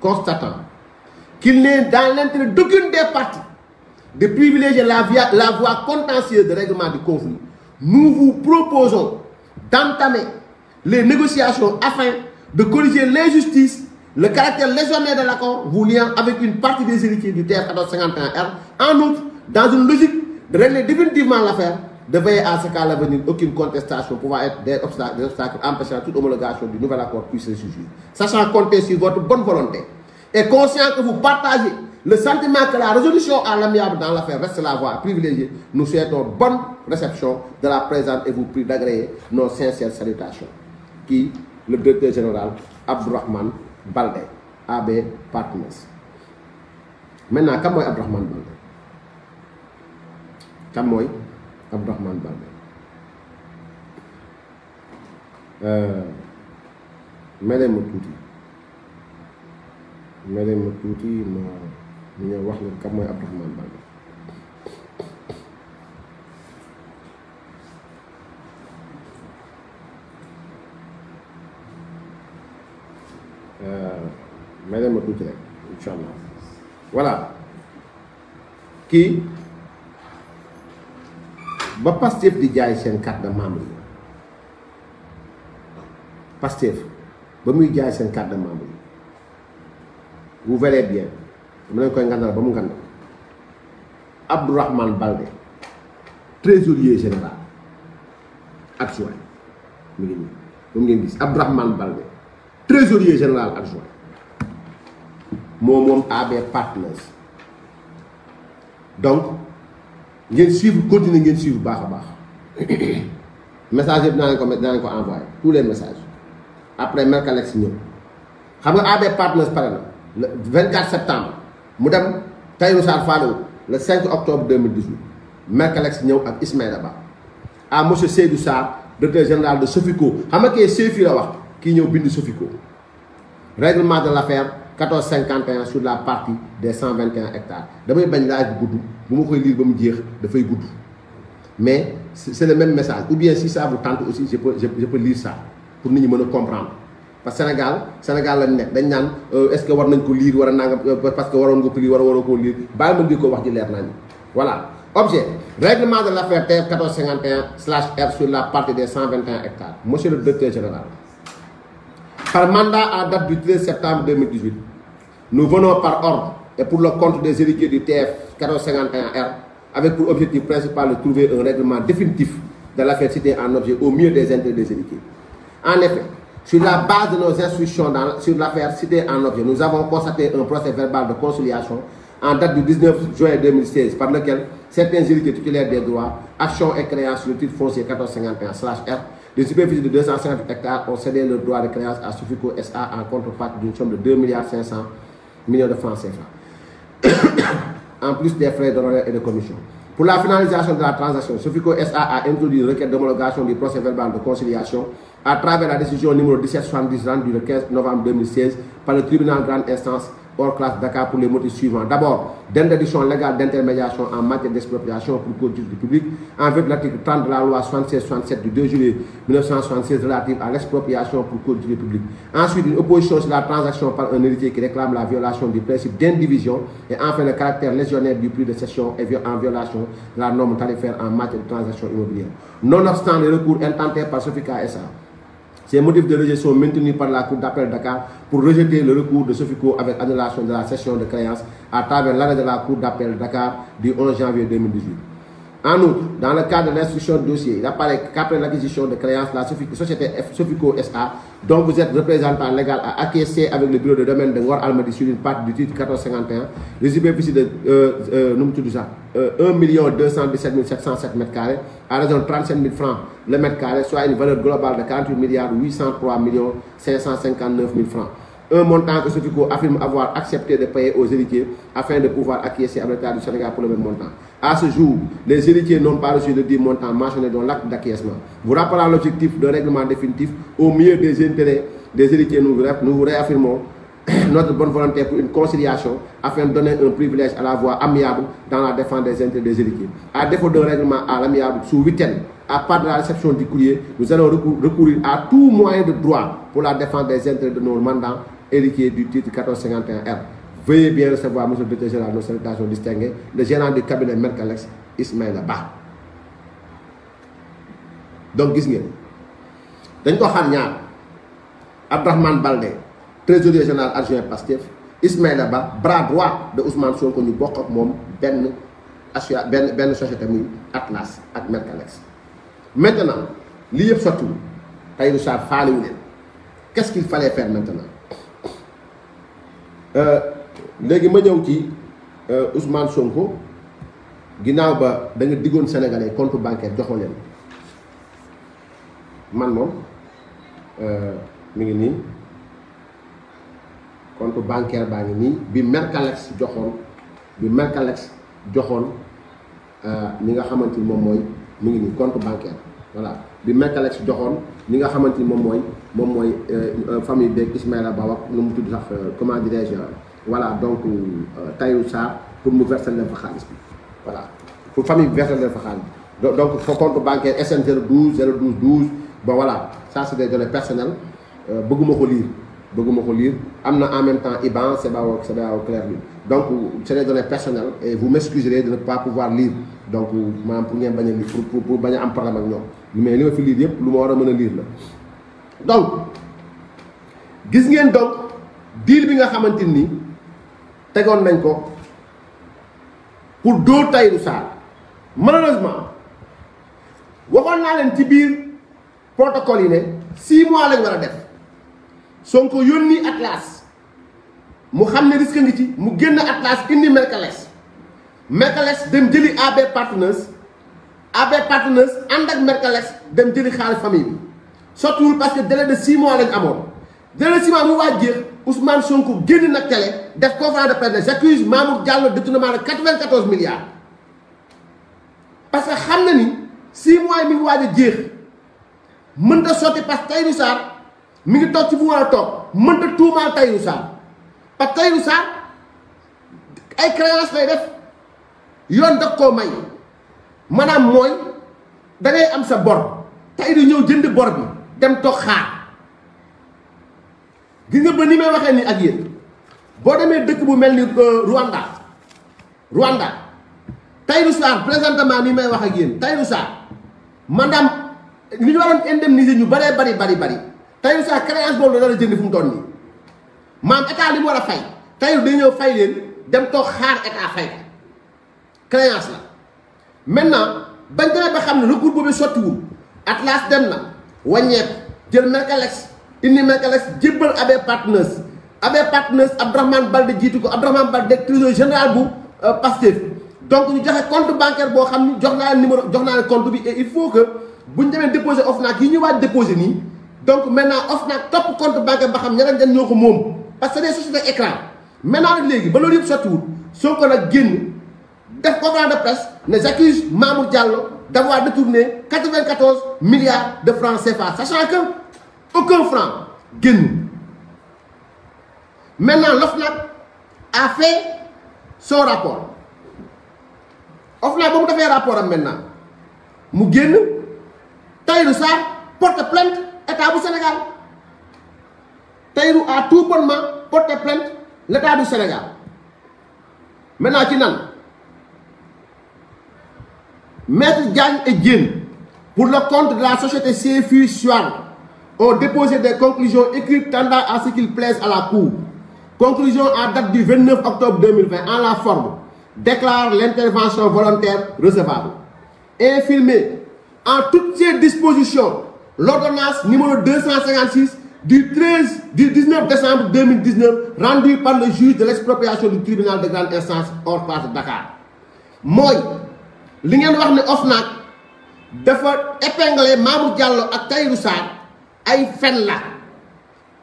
Constatant qu'il n'est dans l'intérêt d'aucune des parties de privilégier la voie contentieuse de règlement du conflit, nous vous proposons d'entamer les négociations afin de corriger l'injustice le caractère légionnaire de l'accord vous liant avec une partie des héritiers du TF 1451R. En outre, dans une logique de régler définitivement l'affaire, de veiller à ce qu'à l'avenir, aucune contestation pouvant être des obstacles empêchant toute homologation du nouvel accord puisse se suivre. Sachant compter sur votre bonne volonté et conscient que vous partagez le sentiment que la résolution à l'amiable dans l'affaire reste la voie privilégiée, nous souhaitons bonne réception de la présente et vous prie d'agréer nos sincères salutations. Qui, le directeur général Abdourahmane Baldé, AB Partners. Maintenant, comment est Abdourahmane Baldé? Comment est Abdourahmane Baldé? Madame Touti. Madame Touti, je vais wax leen kan mooy Abdourahmane Baldé. Madame Touti rek inchallah. Voilà. Kii ba Pastef di jaay seen carte de membre yi. Pastef ba muy jaay seen carte de membre yi. Vous verrez bien. Je vais vous dire Abdourahmane Baldé, trésorier général adjoint. Abdourahmane Baldé, trésorier général adjoint. Mon AB Partners. Donc, continuez à suivre. Message, je vais envoyer. Tous les messages. Après, Mercalex, nous. Vous savez, AB Partners, par exemple, le 24 septembre. Madame Tahirou Sarr Fallou le 5 octobre 2018 Mercalex ñëw ak Ismaïla Ba à monsieur Seydou Sarr directeur général de Sofico xam nga kii Sefi la wax kii ñëw bind Sofico règlement de l'affaire 1451 sur la partie des 121 hectares damay bañ laaj bu gudd bu ma koy lire ba mu jeex dafay gudd mais c'est le même message ou bien si ça vous tente aussi je peux lire ça pour nit ñi mën a comprendre. Parce que Sénégal la nekk dañ naan est-ce que war nañ ko lire war a nangam parce que waroon nga ko lire waroo koo lire bàyyi ma di ko wax ji leer nañu. Voilà objet règlement de l'affaire TF 1451/R sur la partie des 121 hectares. Monsieur le directeur général, par mandat à date du 13 septembre 2018 nous venons par ordre et pour le compte des héritiers du TF 1451R avec pour objectif principal de trouver un règlement définitif de l'affaire citée en objet au mieux des intérêts des héritiers. En effet, sur la base de nos instructions sur l'affaire citée en objet, nous avons constaté un procès verbal de conciliation en date du 19 juin 2016 par lequel certains héritiers titulaires des droits, actions et créances sur le titre foncier 1451/R de superficie de 250 hectares ont cédé leurs droits de créance à Sofico SA en contrepartie d'une somme de 2,5 milliards de francs CFA, en plus des frais d'honoraires et de commission. Pour la finalisation de la transaction, Sofico SA a introduit une requête d'homologation du procès verbal de conciliation à travers la décision numéro 1770 rendue le 15 novembre 2016 par le tribunal grande instance hors classe Dakar pour les motifs suivants. D'abord, d'interdiction légale d'intermédiation en matière d'expropriation pour cause du public en vertu de l'article 30 de la loi 76-67 du 2 juillet 1976 relative à l'expropriation pour cause du public. Ensuite, une opposition sur la transaction par un héritier qui réclame la violation du principe d'indivision et enfin le caractère légionnaire du prix de cession et en violation de la norme tarifaire en matière de transaction immobilière. Nonobstant les recours intentés par Sofica SA, ces motifs de rejet sont maintenus par la Cour d'appel de Dakar pour rejeter le recours de Sofico avec annulation de la cession de créances à travers l'arrêt de la Cour d'appel de Dakar du 11 janvier 2018. En outre, dans le cadre de l'instruction du dossier, il apparaît qu'après l'acquisition de créances, la société Sofico SA, dont vous êtes représentant légal, a acquiescé avec le bureau de domaine de Ngor Almadi sur une partie du titre 1451, les superficies de 1 217 707 m² à raison de 35 000 francs le mètre carré, soit une valeur globale de 48 803 559 000 francs. Un montant que Sofico affirme avoir accepté de payer aux héritiers afin de pouvoir acquiescer à l'État du Sénégal pour le même montant. À ce jour, les héritiers n'ont pas reçu le dit montant mentionné dans l'acte d'acquiescement. Vous rappelant l'objectif de règlement définitif au milieu des intérêts des héritiers, nous vous réaffirmons notre bonne volonté pour une conciliation afin de donner un privilège à la voie amiable dans la défense des intérêts des héritiers. À défaut d'un règlement à l'amiable sous huitaine, à part de la réception du courrier, nous allons recourir à tout moyen de droit pour la défense des intérêts de nos mandants héritiers du titre 1451R. Veuillez bien recevoir, monsieur le directeur général, nos salutations distinguées, le gérant du cabinet Mercalex, Ismaïla Ba. Donc, gis ngeen dañ ko xaar ñaar Abdourahmane Baldé trésorier général adjoint Pastef Ismaïla Ba bras droit de Ousmane Sonko ñu bokk ak moom benn société muy Atlas ak Mercalex. Maintenant li yëpp sottiwul Tahirou Sarr faalewu leen qu'est-ce qu'il fallait faire maintenant léegi ma ñëw ci Ousmane Sonko ginnaaw ba da nga diggoon Sénégalais compte bancaire joxoo leen man moom mi ngi nii compte bancaire baa ngi nii bi Mercalex joxoon ñi nga xamante ni moom mooy mi ngi nii compte bancaire voilà bi Mercalex joxoon ñi nga xamante ni moom mooy famille beeg Ismaïla Ba ak nu mu tudd sax comment dirais-je voilà donc Tahirou Sarr pour mu verser leen fa xaalis bi voilà pour famille bi verser leen fa xaalis bi donc fa compte bancaire SN 012 012 12 bon voilà ça c'est des données personnelles bëgguma ko lire am na en même temps IBAN CBAO clair bi donc c'est des données personnelles et vous m'excuserez de ne pas pouvoir lire donc maanaam pour ngeen bañ a lire pour bañ a am problème ak ñoom mais li ma fi lire yëpp lu ma war a mën a lire la donc gis ngeen donc deal bi nga xamante ni tegoon nañ ko pour dóor Tahirou Sarr malheureusement waxoon naa leen ci biir protocole yi ne 6 mois lañ war a def Sonko yónni Atlas mu xam ne risque ngi ci mu génn Atlas indi Mercalex dem jëli AB Partners ànd ak Mercalex dem jëli xaalis famille bi sottiwul parce que délai de 6 mois lañ amoon délai de 6 mois mu waa jeex Ousmane Sonko génn na télé def conférence de presse j'accuse Mamour Diallo de détournement de 94 milliards parce que xam na ni 6 mois yi mi ngi waaj a jeex mënta sotti parce que Tahirou Sarr mi ngi toog ci fu war a toog mënta tuumaal Tahirou Sarr parce que Tahirou Sarr ay créances lay def yoon da koo may maanaam mooy da ngay am sa bor Tahirou ñëw jënd bor bi dem toog xaar gis nga ba ni may waxee ni ak yéen boo demee dëkk bu mel ni Rwanda Tahirou Sarr présentement ni may wax ak yéen Tahirou Sarr maanaam li ñu waroon indemniser ñu bari Tahirou Sarr créance boobu la dara jënd fu mu toll nii maam état li mu war a fay Tahirou day ñëw fay leen dem toog xaar état fay ko créance la maintenant bañ demee ba xam ne recours boobu sottiwul Atlas dem na wàññeeku jël Mercalex indi Mercalex jébbal AB Partners Abdourahmane Baldé jiitu ko Abdourahmane Baldé trésorier général bu Pastef donc ñu joxe compte bancaire boo xam ni jox naa leen numéro jox naa leen compte bi et il faut que bu ñu demee déposer OFNAC yi ñu waaj déposer nii donc maintenant OFNAC topp compte bancaire ba xam ñeneen ñoo ko moom parce que des sociétés écran maintenant nag léegi ba loolu yëpp sottiwul soo ko nag génn def conférence de presse ne j'accuse Mamour Diallo d'avoir détourné 94 milliards de francs CFA sachant que aucun franc génn maintenant l'OFNAC a fait son rapport OFNAC ba mu defee rapport am maintenant mu génn Tahirou Sarr porte plainte état bu Sénégal Tahirou a tout bonnement porté plainte l'état du Sénégal maintenant ci nan Maître Diagne et Diène pour le compte de la société CFU Suan ont déposé des conclusions écrites tendant à ce qu'ils plaisent à la Cour. Conclusion en date du 29 octobre 2020 en la forme déclare l'intervention volontaire recevable. Infirmé en toutes ses dispositions l'ordonnance numéro 256 du 19 décembre 2019 rendue par le juge de l'expropriation du tribunal de grande instance hors classe de Dakar. mooy li ngeen wax ne OFNAC dafa épinglé Mamour Diallo ak Tahirou Sarr ay fen la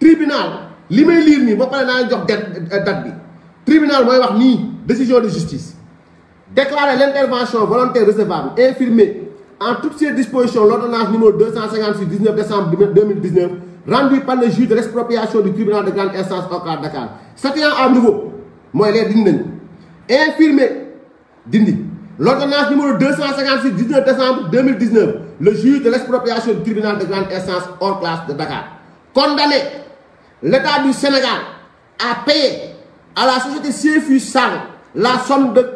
tribunal li may lire nii ba pare naa jox date bi tribunal mooy wax nii décision de justice déclarer l'intervention volontaire recevable infirmée en toutes ses dispositions l'ordonnance numéro 256 19 décembre 2019 rendue par le juge de l'expropriation du tribunal de grande instance hors classe de Dakar statuant à nouveau mooy lee dindi nañu infirmé dindi l'ordonnance numéro 256 19 décembre 2019 le juge de l'expropriation du tribunal de grande instance hors classe de Dakar condamné l'État du Sénégal à payer à la société CFU Sall la somme de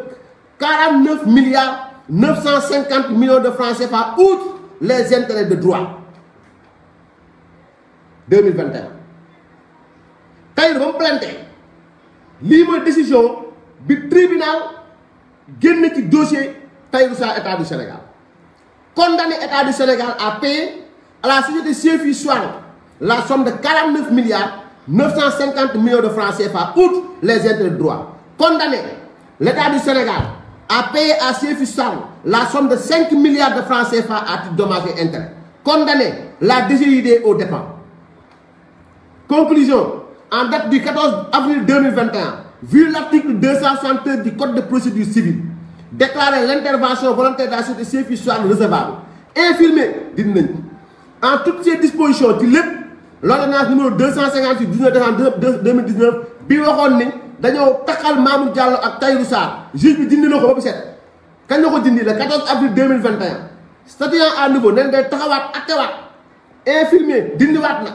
49 milliards 950 millions de francs CFA outre les intérêts de droit 2021 Tahirou ba mu plainte lii mooy décision bi tribunal génn ci dossier Tahirou Sarr état du Sénégal condamné état du Sénégal à payer à la société Seyfi Soir la somme de 49 milliards 950 millions de francs CFA outre les intérêts de droit. Condamné l'état du Sénégal à payer à Seyfi Soir la somme de 5 milliards de francs CFA à titre dommages et intérêts. Condamné la DGID aux dépens. Conclusion, en date du 14 avril 2021, vu l'article 262 du Code de procédure civile, déclarer l'intervention volontaire de la société Seyfi Soir recevable, infirmé, en toutes ces dispositions, l'ordonnance numéro 258 19 décembre 2019 bi waxoon ni dañoo taxal Mamour Diallo ak Tahirou Sarr juge bi dindi na ko ba bu set kañ la ko dindi le 14 avril 2021 statuant à nouveau nen day taxawaat attewaat infirmé dindiwaat na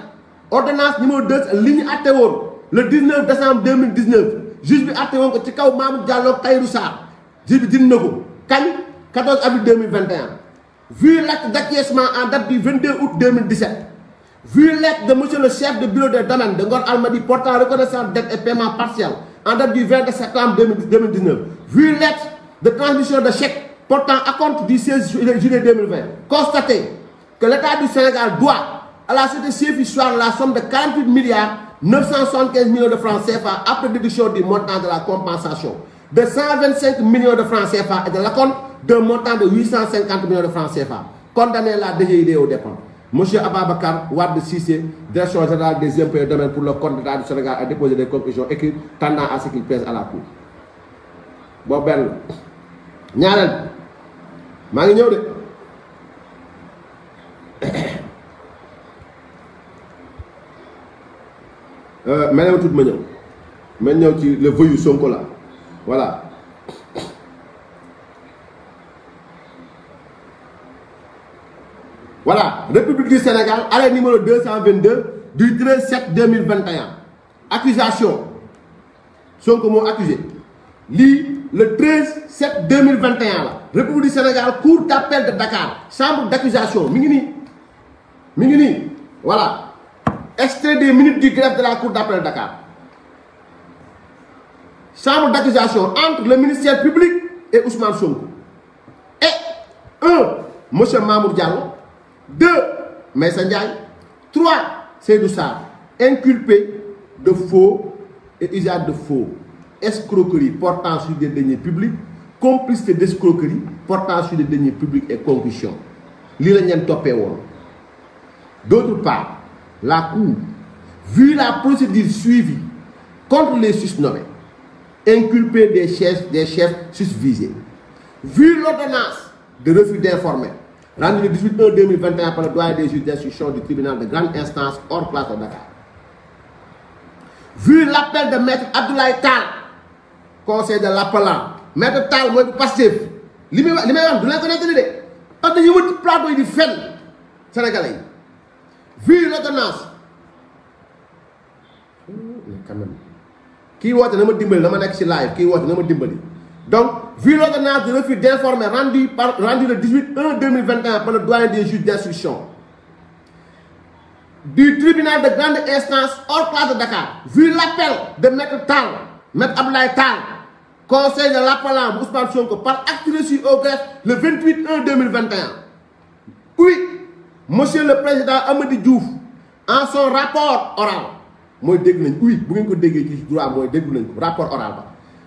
ordonnance numéro 2 li ñu atte woon le 19 décembre 2019 juge bi atte woon ko ci kaw Mamour Diallo ak Tahirou Sarr juge bi dindi na ko kañ 14 avril 2021 vu l'acte d'acquiescement en date du 22 août 2017. Vu lettre de monsieur le chef de bureau des domaines de Ngor Almadies portant reconnaissance dette et paiement partiel en date du 20 septembre 2019. Vu lettre de transmission de chèque portant acompte du 16 juillet 2020. Constaté que l'État du Sénégal doit à la société Seyfi Soir la somme de 48 milliards 975 millions de francs CFA après déduction du montant de la compensation de 125 millions de francs CFA et de l'acompte d'un montant de 850 millions de francs CFA. Condamné la DGID aux dépens. Monsieur Ababakar Wade Cissé, direction générale des impôts et domaines pour le compte de l'État du Sénégal, a déposé des conclusions écrites tendant à ce qu'il pèse à la cour. Bon, ben, ñaareel maa ngi ñëw de mais tout ma ñëw ci le voyou Sonko là voilà. Voilà, République du Sénégal, arrêt numéro 222 du 13/7/2021. Accusation. Sonko m'a accusé. Le 13/7/2021, République du Sénégal, cour d'appel de Dakar, chambre d'accusation. Mingini. Voilà. Extrait des minutes du greffe de la cour d'appel de Dakar. Chambre d'accusation entre le ministère public et Ousmane Sonko. Et 1. Monsieur Mamour Diallo. 2. Maïssa Ndiaye. 3. Seydou Sarr, inculpé de faux et usage de faux, escroquerie portant sur des deniers publics, complicité d'escroquerie portant sur des deniers publics et concussion. D'autre part, la Cour, vu la procédure suivie contre les susnommés, inculpés des chefs susvisés, vu l'ordonnance de refus d'informer, rendu le 18/1/2021 par le doyen des juges d'instruction du tribunal de grande instance hors classe de Dakar. Vu l'appel de maître Abdoulaye Tal, conseil de l'appelant, maître Tal, moi, passif, li may wax du leen ko nettali de parce que ñu wut plateau yi di fenn sénégalais yi. Vu l'ordonnance, quand même, kii woote na ma dimbali dama nekk ci live kii woote na ma dimbali. Donc, vu l'ordonnance de refus d'informer rendu le 18/1/2021 par le doyen des juges d'instruction du tribunal de grande instance hors classe de Dakar, vu l'appel de maître Tal, maître Abdoulaye Tal, conseil de l'appelant Ousmane Sonko par acte reçu au greffe le 28/1/2021. Oui, monsieur le président Amady Diouf, en son rapport oral, mooy dégg nañ oui bu ngeen ko déggee ci droit mooy dégg nañ ko rapport oral ba.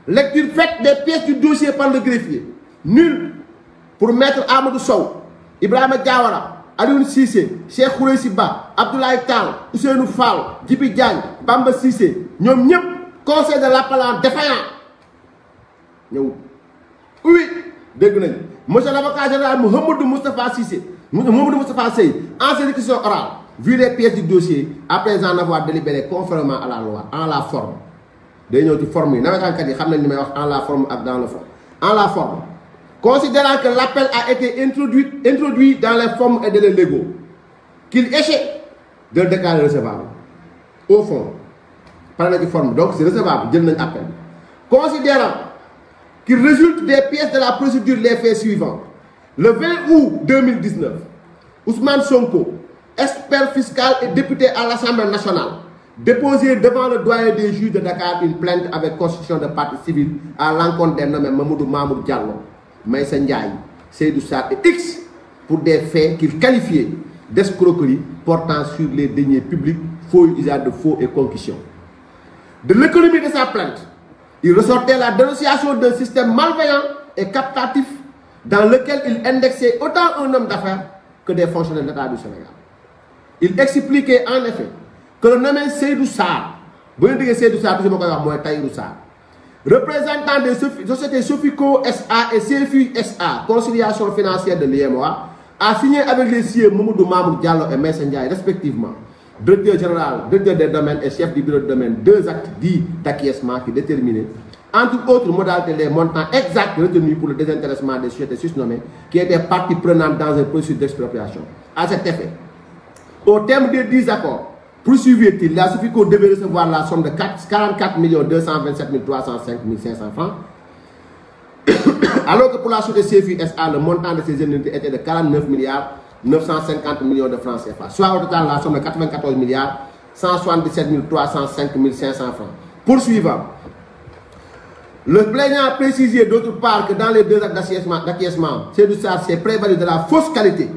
Lecture faite des pièces du dossier par le greffier. Nul pour maître Amadou Sow, Ibrahima Diawara, Alioune Cissé, Cheikh Khoureyssi Ba, Abdoulaye Tal, Ousseynou Fall, Djibi Diagne, Bamba Cissé, ñoom ñëpp conseil de l'appelant défaillant. ñëw oui dégg nañ monsieur l'avocat général Mouhamadou Moustapha Cissé, Mouhamadou Moustapha Sey, ancienne réquisition orale, vu les pièces du dossier après en avoir délibéré conformément à la loi en la forme. Day ñëw ci forme yi nawetankat yi xam nañ li may wax en la forme ak dans le fond. En la forme, considérant que l'appel a été introduit dans les formes et délais légaux, qu'il échait de le déclarer recevable. Au fond, par la forme, donc c'est recevable, jël nañ appel. Considérant qu'il résulte des pièces de la procédure les faits suivants. Le 20 août 2019, Ousmane Sonko, expert fiscal et député à l'Assemblée nationale, déposer devant le doyen des juges de Dakar une plainte avec constitution de partie civile à l'encontre des nommés Mamadou Mamour Diallo, Maïssa Ndiaye, Seydou Sarr et X pour des faits qu'il qualifiait d'escroquerie portant sur les deniers publics, faux usage de faux et concussion. De l'économie de sa plainte, il ressortait la dénonciation d'un système malveillant et captatif dans lequel il indexait autant un homme d'affaires que des fonctionnaires de l'État du Sénégal. Il expliquait en effet que le nommé Seydou Sarr, représentant des sociétés Sofico SA et CFI SA, conciliation financière de l'IMOA, a signé avec les sieurs Mamadou Mamour Diallo et Maïssa Ndiaye respectivement, directeur général, directeur des domaines et chef du bureau de domaine, 2 actes dits d'acquiescement qui déterminaient, entre autres modalités, les montants exacts retenus pour le désintéressement des sociétés susnommées qui étaient partie prenante dans un processus d'expropriation. À cet effet, au terme des 10 accords, poursuivait-il, la Sofico devait recevoir la somme de 44 227 305 500 francs, alors que pour la société CFI SA, le montant de ces indemnités était de 49 950 millions de francs CFA, soit au total la somme de 94 177 305 500 francs. Poursuivant, le plaignant a précisé d'autre part que dans les 2 actes d'acquiescement, Seydou Sarr s'est prévalu de la fausse qualité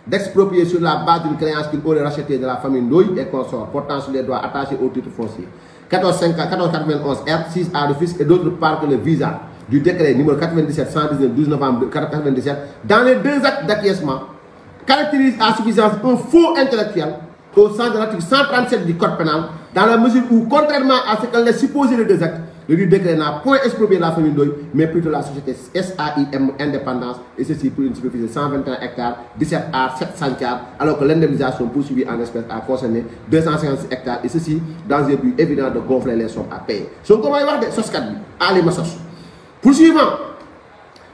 d'exproprier sur la base d'une créance qu'il aurait rachetée de la famille Ndoye et consorts portant sur les droits attachés au titre foncier 1491 R 6 à Rufisque, et d'autre part que le visa du décret numéro 97 119 12 novembre 1997 dans les 2 actes d'acquiescement caractérise à suffisance un faux intellectuel au sens de l'article 137 du code pénal, dans la mesure où, contrairement à ce qu'elle laisse supposer les 2 actes, le décret n'a point exproprié la famille Ndoye, mais plutôt la société SAIM Indépendance, et ceci pour une superficie de 121 hectares, 17 ar, 700 hectares, alors que l'indemnisation poursuivie en espèces a concerné 256 hectares, et ceci dans un but évident de gonfler les sommes à payer. Donc, comment il va dire sos 4 allez ma sauce. Poursuivant,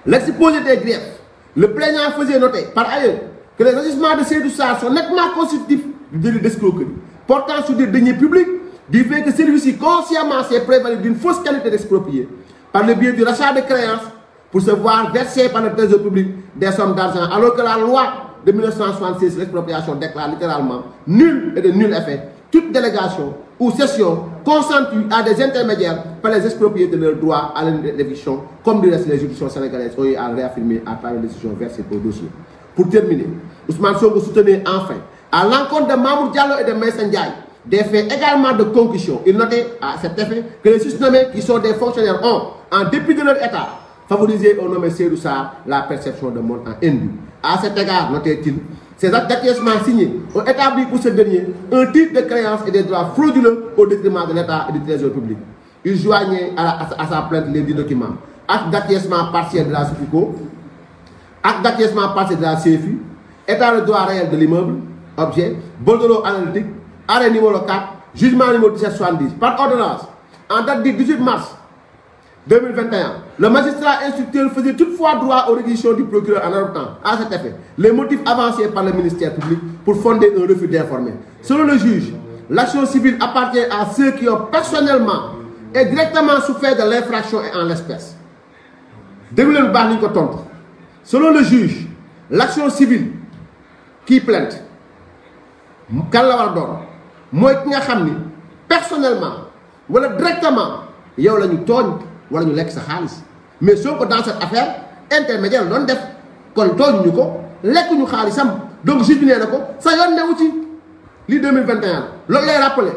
l'exposé des griefs, le plaignant faisait noter, par ailleurs, que les agissements de Seydou Sarr sont nettement constitutifs du délit d'escroquerie, portant sur des deniers publics, du fait que celui-ci consciemment s'est prévalu d'une fausse qualité d'exproprié par le biais du rachat de créances pour se voir verser par le trésor public des sommes d'argent, alors que la loi de 1976, l'expropriation déclare littéralement nul et de nul effet toute délégation ou cession consentie à des intermédiaires par les expropriés de leur droit à l'éviction, comme du reste les juridictions sénégalaises ont eu à réaffirmer à travers les décisions versées au dossier. Pour terminer, Ousmane Sonko soutenait enfin, à l'encontre de Mamour Diallo et de Maïssa Ndiaye, des faits également de concussion. Il notait à cet effet que les susnommés qui sont des fonctionnaires ont, en dépit de leur état, favorisé au nommé Seydou Sarr la perception de montant indu. À cet égard, notait-il, ces actes d'acquiescement signés ont établi pour ce dernier un titre de créance et des droits frauduleux au détriment de l'État et du trésor public. Il joignait à sa plainte les 10 documents. Acte d'acquiescement partiel de la Sofico, acte d'acquiescement partiel de la CFI, état de droit réel de l'immeuble, objet, bordereau analytique, arrêt numéro 4, jugement numéro 1770. Par ordonnance, en date du 18 mars 2021, le magistrat instructeur faisait toutefois droit aux réquisitions du procureur en adoptant, à cet effet, les motifs avancés par le ministère public pour fonder un refus d'informer. Selon le juge, l'action civile appartient à ceux qui ont personnellement et directement souffert de l'infraction et en l'espèce. Selon le juge, l'action civile qui plainte, moi ki nga xamni personnellement wala directement yow lañu togn wala ñu lek sa xaliss, mais soko dans cette affaire intermédiaire doon def kon togn ñuko lek ñu xalissam, donc juge bi néna ko sa yoon newu ci li 2021 loolu lay rappeler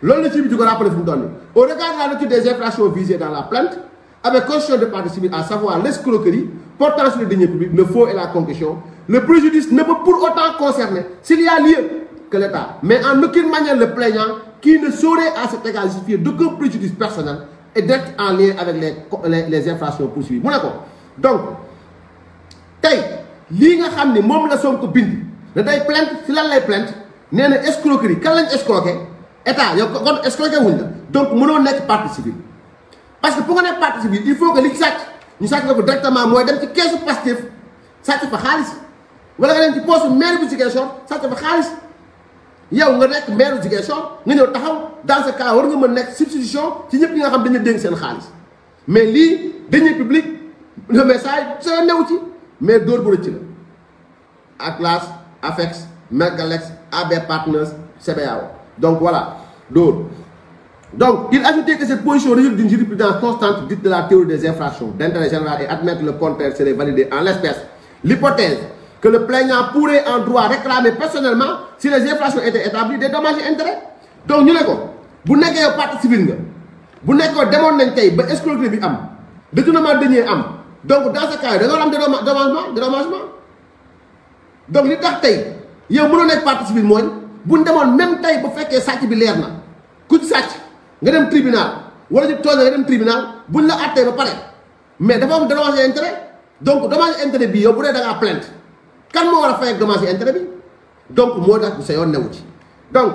loolu la ci bi di ko rappeler fu mu toll au regard de la nature des infractions visées dans la plainte avec constitution de partie civile, à savoir l'escroquerie portant sur les deniers publics, le faux et la concussion, le préjudice ne peut pour autant concerner s'il y a lieu que l'État, mais en aucune manière le plaignant qui ne saurait à cet égard justifier d'aucun préjudice personnel et d'être en lien avec les infractions poursuivies. Donc, tey lii nga xam ne moom la Sonko bind da day plainte si lan lay plainte nee na escroquerie kan lañ escroqué état yow kon escroqué wuñ la donc mënoo nekk partie civile. Parce que pour nga nekk partie civile il faut que li sàcc ñu sàcc la ko directement mooy dem ci keesu Pastef sàcc fa xaalis wala nga dem ci poste maire bu Ziguinchor sàcc fa xaalis yow nga nekk maire bu Ziguinchor nga ñëw taxaw dans ce cas war nga mën nekk substitution ci ñëpp ñi nga xam dañu dénk seen xaalis mais lii deniers publics le message sa new ci mais dóor bu rëcc la Atlas, Afex, Mergalex, AB Partners, CBAO. Donc voilà. d'autres. Donc, il ajoutait que cette position résulte d'une jurisprudence constante dite de la théorie des infractions d'intérêt général et admettre le contraire serait validé en l'espèce. L'hypothèse que le plaignant pourrait en droit réclamer personnellement si les infractions étaient établies des dommages et intérêts. Donc, nous avons bu nekkee yow partie civile nga bu nekkoo demoon nañ tey ba escroquerie bi am détournement de deniers am donc dans ce cas da nga am dédommagement donc li tax tey yow mënoo nekk partie civile mooy bu ñu demoon même tey bu fekkee sàcc bi leer na ku ci sàcc nga dem tribunal wala ñu tooñ nga dem tribunal buñ la àttee ba pare mais dafa am dommage et intérêt donc dommage et intérêt bi yow bu dee da ngaa plainte kan moo war a fay ak dommage et intérêt bi donc moo tax bu sa yoon newu ci donc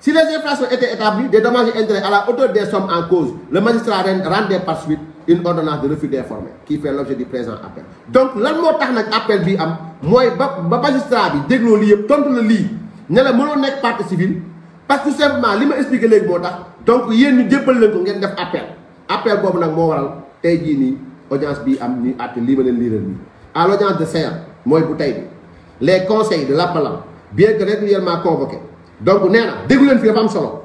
si les infractions étaient établies, des dommages et intérêts à la hauteur des sommes en cause, le magistrat rendait par suite une ordonnance de refus d'informer qui fait l'objet du présent appel. Donc, lan moo tax nag appel bi am mooy ba magistrat bi dégloo lii yëpp tontu la lii ne la mënoo nekk partie civile parce que tout simplement li ma expliqué léegi moo tax donc yéen ñu jébbal leen ko ngeen def appel boobu nag moo waral tey jii nii audience bi am ni àtte lii ma leen liiral nii. À l'audience de séance mooy bu tey bi les conseils de l'appelant bien que régulièrement convoqués. Donc, nee na déglu leen fi dafa am solo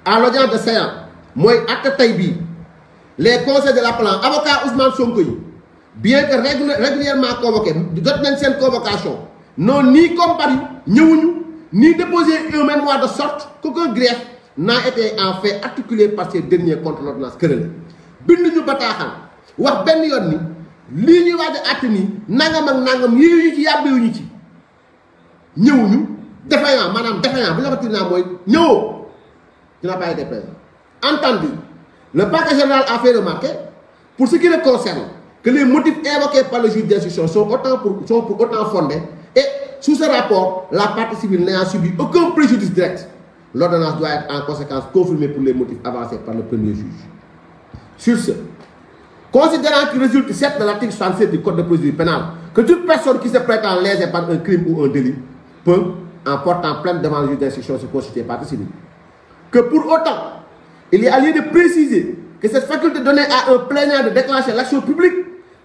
à l'audience de séance mooy acte tey bii les conseils de l'appelant avocat Ousmane Sonko yi bien que régulièrement convoqué jot nañ seen convocation non ni comparu ñëwuñu ni déposé un mémoire de sorte qu'aucun grief n'a été en fait articulé par ces derniers contre l'ordonnance querelle bind ñu bataaxal wax benn yoon ni lii ñuy waaj a àtte nii nangam ak nangam yii ñu ci yàbbiwuñu ci ñëwuñu. Défaillant, madame défaillant, vous l'avez dit, non, tu n'as pas été présent. Entendu, le parquet général a fait remarquer, pour ce qui le concerne, que les motifs évoqués par le juge d'instruction sont pour autant fondés et sous ce rapport, la partie civile n'ayant subi aucun préjudice direct. L'ordonnance doit être en conséquence confirmée pour les motifs avancés par le premier juge. Sur ce, considérant qu'il résulte certes de l'article 67 du Code de procédure pénale que toute personne qui se prétend lésée par un crime ou un délit peut, en portant plainte devant le juge d'instruction, se constituer partie civile. Que pour autant, il y a lieu de préciser que cette faculté donnée à un plaignant de déclencher l'action publique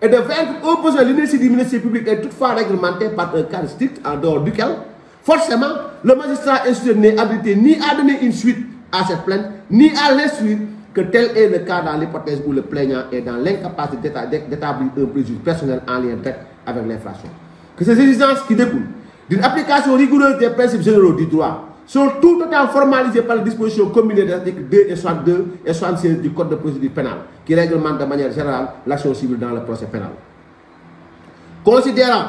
et de vaincre au besoin l'inertie du ministère public est toutefois réglementée par un cadre strict en dehors duquel, forcément, le magistrat instructeur n'est habilité ni à donner une suite à cette plainte, ni à l'instruire, que tel est le cas dans l'hypothèse où le plaignant est dans l'incapacité d'établir un préjudice personnel en lien direct avec l'infraction. Que ces exigences qui découlent d'une application rigoureuse des principes généraux du droit sont tout autant formalisées par les dispositions combinées des articles 2 et 62 et 76 du Code de procédure pénale, qui réglementent de manière générale l'action civile dans le procès pénal. Considérant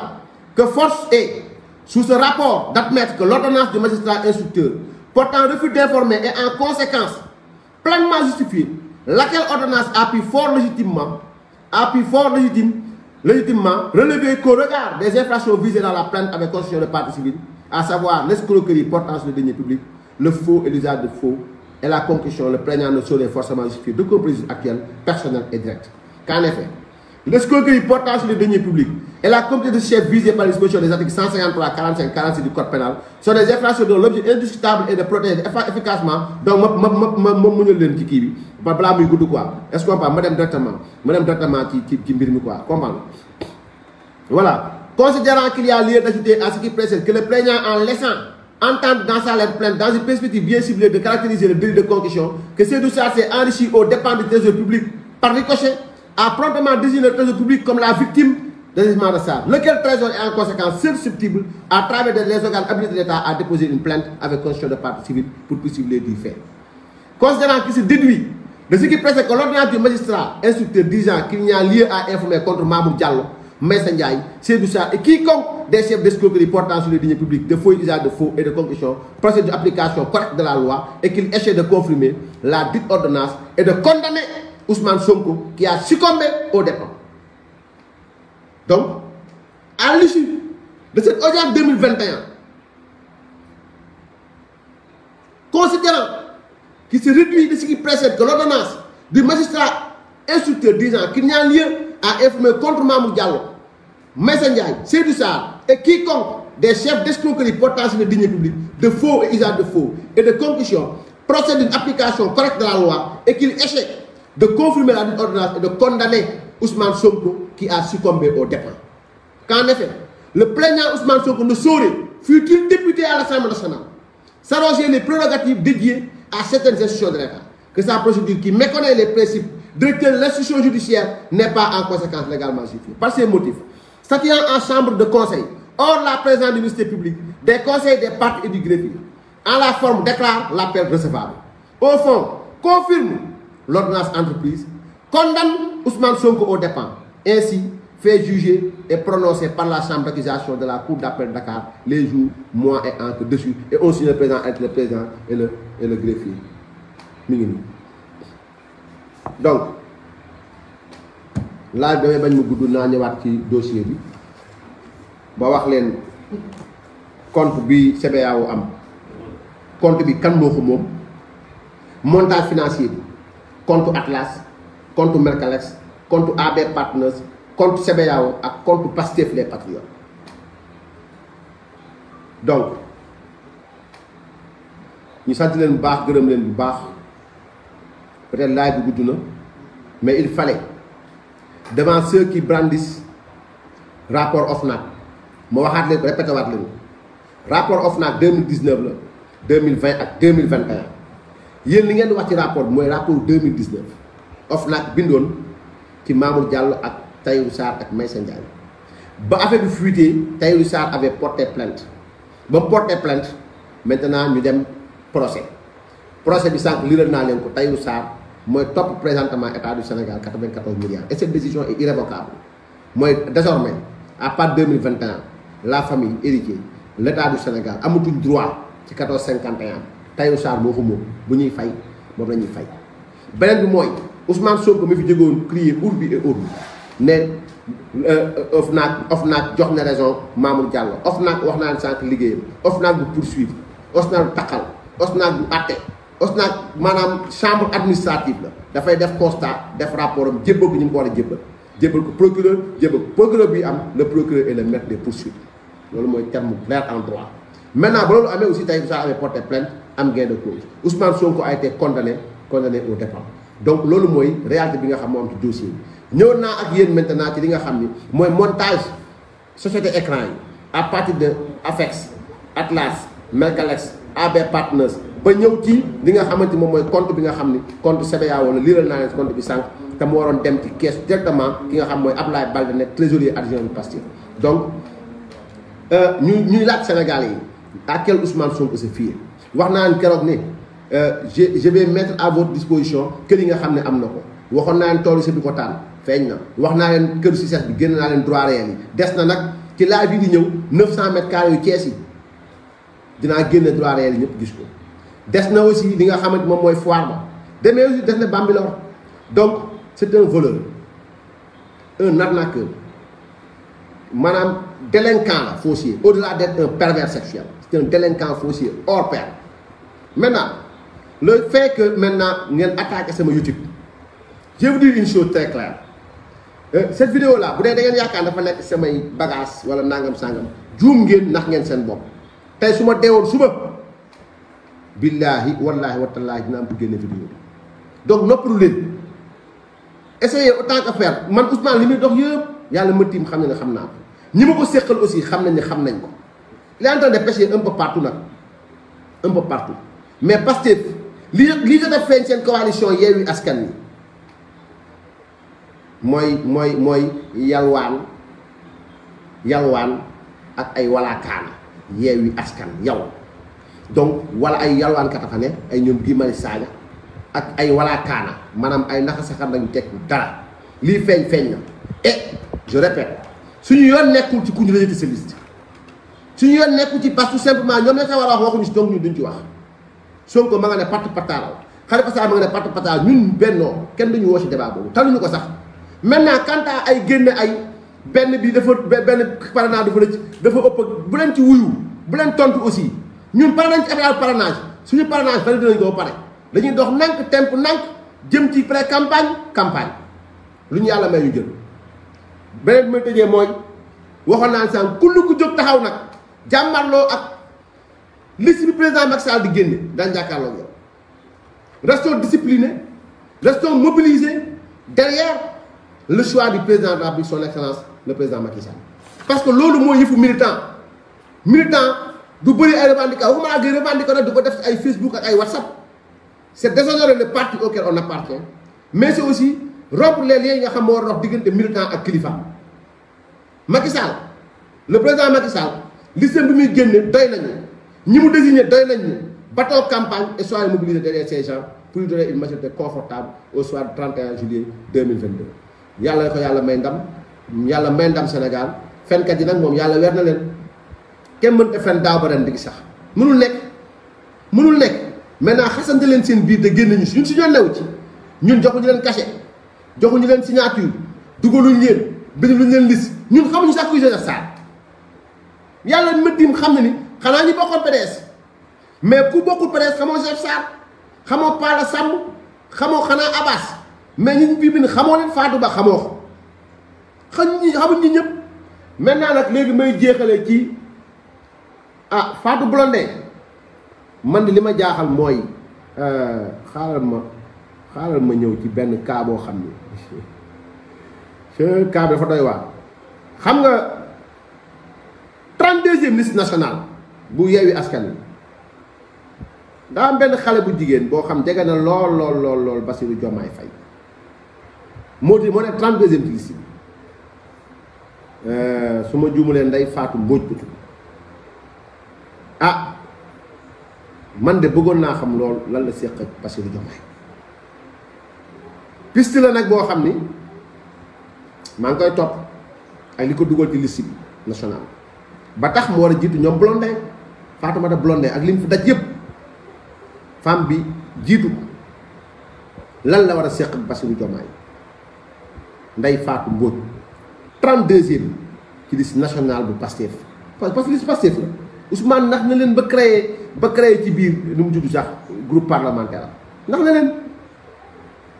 que force est, sous ce rapport, d'admettre que l'ordonnance du magistrat instructeur portant refus d'informer est en conséquence pleinement justifiée, laquelle ordonnance a pu fort légitimement relevé qu'au regard des infractions visées dans la plainte avec constitution de partie civile, à savoir l'escroquerie portant sur le denier public, le faux et l'usage de faux, et la concussion, le plaignant ne saurait forcément justifier d'aucun préjudice actuel, personnel et direct. Qu'en effet, l'escroquerie portant sur le denier public et la complicité de chef visée par les dispositions des articles 153, 45, 46 du Code pénal sont des infractions dont l'objet indiscutable est de protéger efficacement. Donc, est-ce qu'on parle madame directement qui mbirmi quoi comprendre. Voilà. Considérant qu'il y a lieu d'ajouter à ce qui précède que le plaignant, en laissant entendre dans sa lettre plainte, dans une perspective bien ciblée de caractériser le délit de concussion, que Seydou Sarr s'est enrichi aux dépens du trésor public par ricochet, a promptement désigné le trésor public comme la victime de l'agissement de Sarr, lequel trésor est en conséquence susceptible, à travers les organes habilités de l'État, à déposer une plainte avec constitution de partie civile pour poursuivre du fait. Considérant qu'il se déduit de ce qui précède que l'ordonnance du magistrat instructeur disant qu'il n'y a lieu à informer contre Mamour Diallo, Maïssa Ndiaye, Seydou Sarr et quiconque des chefs d'escroquerie portant sur les deniers publics de faux usage de faux et de concussion procède d'application correcte de la loi et qu'il échec de confirmer la dite ordonnance et de condamner Ousmane Sonko qui a succombé au dépens. Donc, à l'issue de cette audience 2021, considérant qu'il se réduit de ce qui précède que l'ordonnance du magistrat instructeur disant qu'il n'y a lieu à informer contre Mamour Diallo, Maïssa Ndiaye, Seydou Sarr et quiconque des chefs d'escroquerie portant sur le deniers publics de faux et usage de faux et de concussion procède d'une application correcte de la loi et qu'il échec de confirmer la dite ordonnance et de condamner Ousmane Sonko qui a succombé au dépens. Qu'en effet, le plaignant Ousmane Sonko ne saurait, fut-il député à l'Assemblée nationale, s'arroger les prérogatives dédiées à certaines institutions de l'État que sa procédure qui méconnaît les principes directeurs de l'institution judiciaire n'est pas en conséquence légalement justifiée. Par ces motifs, statuant en chambre de conseil, hors la présence du ministère public, des conseils des parties et du greffier, en la forme déclare l'appel recevable. Au fond, confirme l'ordonnance entreprise, condamne Ousmane Sonko aux dépens, ainsi fait juger et prononcer par la chambre d'accusation de la cour d'appel de Dakar les jours, mois et ans que dessus, et on signe le président avec le président et le greffier. Donc, là, je vais vous donner un dossier. Je vais vous dire compte bi CBAO am compte bi kan moko mom montage financier bi compte Atlas compte Mercalex compte AB Partners compte CBAO ak compte Pastef les Patriotes. Donc ñu sant leen bu baax gërëm leen bu baax peut-être live bi gudd na mais il fallait devant ceux qui brandissent rapport OFNAC ma waxaat leen répété waat leen rapport OFNAC 2019 la 2020 ak 2021 yéen li ngeen di wax ci rapport bi mooy rapport 2019 OFNAC bindoon ci Mamour Diallo ak Tahirou Sarr ak Maysa Ndiaye ba affaire bi fuité Tahirou Sarr avait porté plainte ba mu porté plainte maintenant ñu dem procès bi sànq liral naa leen ko Tahirou Sarr mooy topp présentement état du Sénégal 94 milliards et cette décision est irrévocable mooy désormais à part 2021 la famille héritier l'état du Sénégal amatuñ droit ci 1451 Tahirou Sarr moo ko moom bu ñuy fay moom la ñuy fay. beneen bi mooy Ousmane Sonko mi fi jógoon crier urbi et orbi ne OFNAC jox na raison Mamour Diallo OFNAC wax naa leen sànq liggéeyam OFNAC bu poursuivre OFNAC bu taxal OFNAC bu àtte OFNAC maanaam chambre administrative la dafay def constat def rapport am jébbal ko ñu mu ko war a jébbal ko procureur bi am le procureur est le maître des poursuites loolu mooy terme clair en droit. Maintenant ba loolu amee aussi Tahirou Sarr avait porté plainte am gain de cause Ousmane Sonko a été condamné au dépens donc loolu mooy réalité bi nga xam moo am ci dossier bi ñëw naa ak yéen maintenant ci li nga xam ni mooy montage société écran yi à partir de Afex Atlas Mercalex AB Partners ba ñëw ci li nga xamante moom mooy compte bi nga xam ni compte CBAO la liiral naa leen compte bi sànq te mu waroon dem ci caisse directement ki nga xam mooy Abdoulaye Baldé nekk trésorier adjoint du Pastef donc ñuy laaj Sénégalais yi à quel Ousmane Sonko se fier wax naa leen keroog ne je vais mettre à votre disposition kër yi nga xam ne am na ko waxoon naa leen toolu si bi ko tànn feeñ na wax naa leen kër si ses bi génn naa leen droit réel yi des na nag ci live bi di ñëw 900 mètres carrés yu Thiès yi dinaa génne droit réel yi ñëpp gis ko des na aussi li nga xamante moom mooy foire ba demee aussi des na Bambilor donc c'est un voleur un arnaqueur maanaam délinquant la faussier au-delà d'être un pervers sexuel c'est un délinquant faussier hors pair. Maintenant le fait que maintenant ngeen attaqué sama YouTube je vais vous dire une chose très claire cette vidéo là bu dee da ngeen yaakaar dafa nekk samay bagage wala nangam sangam juum ngeen nax ngeen seen bopp tey su ma deewoon suba billaahi wallaahi watallaahi dinaa am pour génne vidéo donc noppalu leen essayez autant que faire man Ousmane li muy dox yëpp yàlla ma tiim xam ne xam naa ko ñi ma ko séqal aussi xam nañ ne xam nañ ko il est en train de pêcher un peu partout nag un peu partout mais Pastef li jot a feeñ seen coalition Yewwi Askan Wi mooy yalwaan ak ay walaakaana Yewwi Askan yow donc wala ay yalwaankat a fa ne ay ñoom Guy Marius Sagna ak ay walaakaana maanaam ay naxa saxar lañu teg dara lii feeñ na et je répète suñu yoon nekkul ci ku ñu rejeté sa liste suñu yoon nekkul ci parce que tout simplement ñoom la ca war a wax waxuñu si donc ñun duñ ci wax Sonko ma nga ne patt pataaral Khalifa Sall ma nga ne patt pataaral ñun bennoo kenn duñu woo si débat boobu taluñu ko sax maintenant quant à ay génne ay benn bi dafa benn parrainage dafa ëpp bu leen ci wuyu bu leen tontu aussi ñun pare nañ ci affaire parrainage suñu parrainage bari dinañ ko ba pare dañuy dox nank temp nank jëm ci pré campagne lu ñu yàlla may ñu jël beneen bi may tëjee mooy waxoon naa sànq kullu ku jóg taxaw nag jàmmarloo ak liste bi président Macky Sall di génne daan jàkkaarloo yow restons disciplinés restons mobilisés derrière le choix du président de la République son excellence le président Macky Sall parce que loolu mooy yëfu militant du bëri ay revendiquer waxuma laa ngay revendiquer nag du ko def ci ay Facebook ak ay WhatsApp c'est déshonorer le parti auquel on appartient mais c'est aussi rompre les liens yi nga xam moo war a dox diggante militant ak kilifa. Macky Sall le président Macky Sall liste bi muy génne doy nañu ñi mu désigné doy nañu bateau campagne et soyez mobilisés derrière ces gens pour lui donner une majorité confortable au soir du 31 juillet 2022. yàlla na ko yàlla may ndam Sénégal fenkat yi nag moom yàlla weer na leen kenn mënta fen daaw ba ren di sax mënul nekk maintenant xasante leen seen biir te génn ñu si ñun si ñoo new ci ñun joxuñu leen cachet joxuñu leen signature dugaluñ leen binduluñ leen liste ñun xamuñu sax kuy Joseph Sarr yàlla mëddim xam na ni xanaa ñi bokkoon PDS mais ku bokkul PDS xamoo Joseph Sarr xamoo Pala Samb xamoo xanaa Abbas mais ñi bii bind xamoo leen Fatou Ba xamoo ko xamuñ ñi ñëpp maintenant nag léegi may jeexalee ci Fatou Blondin man di li ma jaaxal mooy xaaral ma ñëw ci benn cas boo xam ni ce cas bi dafa doy waar xam nga 32e liste nationale bu Yewwi Askan Wi daa am benn xale bu jigéen boo xam jege na lool Bassirou Diomaye Faye moo ne 32e liste bi su ma juumalee Ndeye Fatou Mbodj bu tudd man de bëggoon naa xam lool lan la séq ak Bassirou Diomaye piste la nag boo xam ni maa ngi koy topp ak li ko dugal ci liste bi nationale ba tax mu war a jiitu ñoom Blondin Fatoumata Blondin ak li mu fi daj yëpp femme bi jiitu ko lan la war a séq ak Bassirou Diomaye Ndeye Fatou Mbodj 32e ci liste nationale bu Pastef parce que liste Pastef la Ousmane ndax na leen ba créé ci biir nu mu tudd sax groupe parlementaire ndax na leen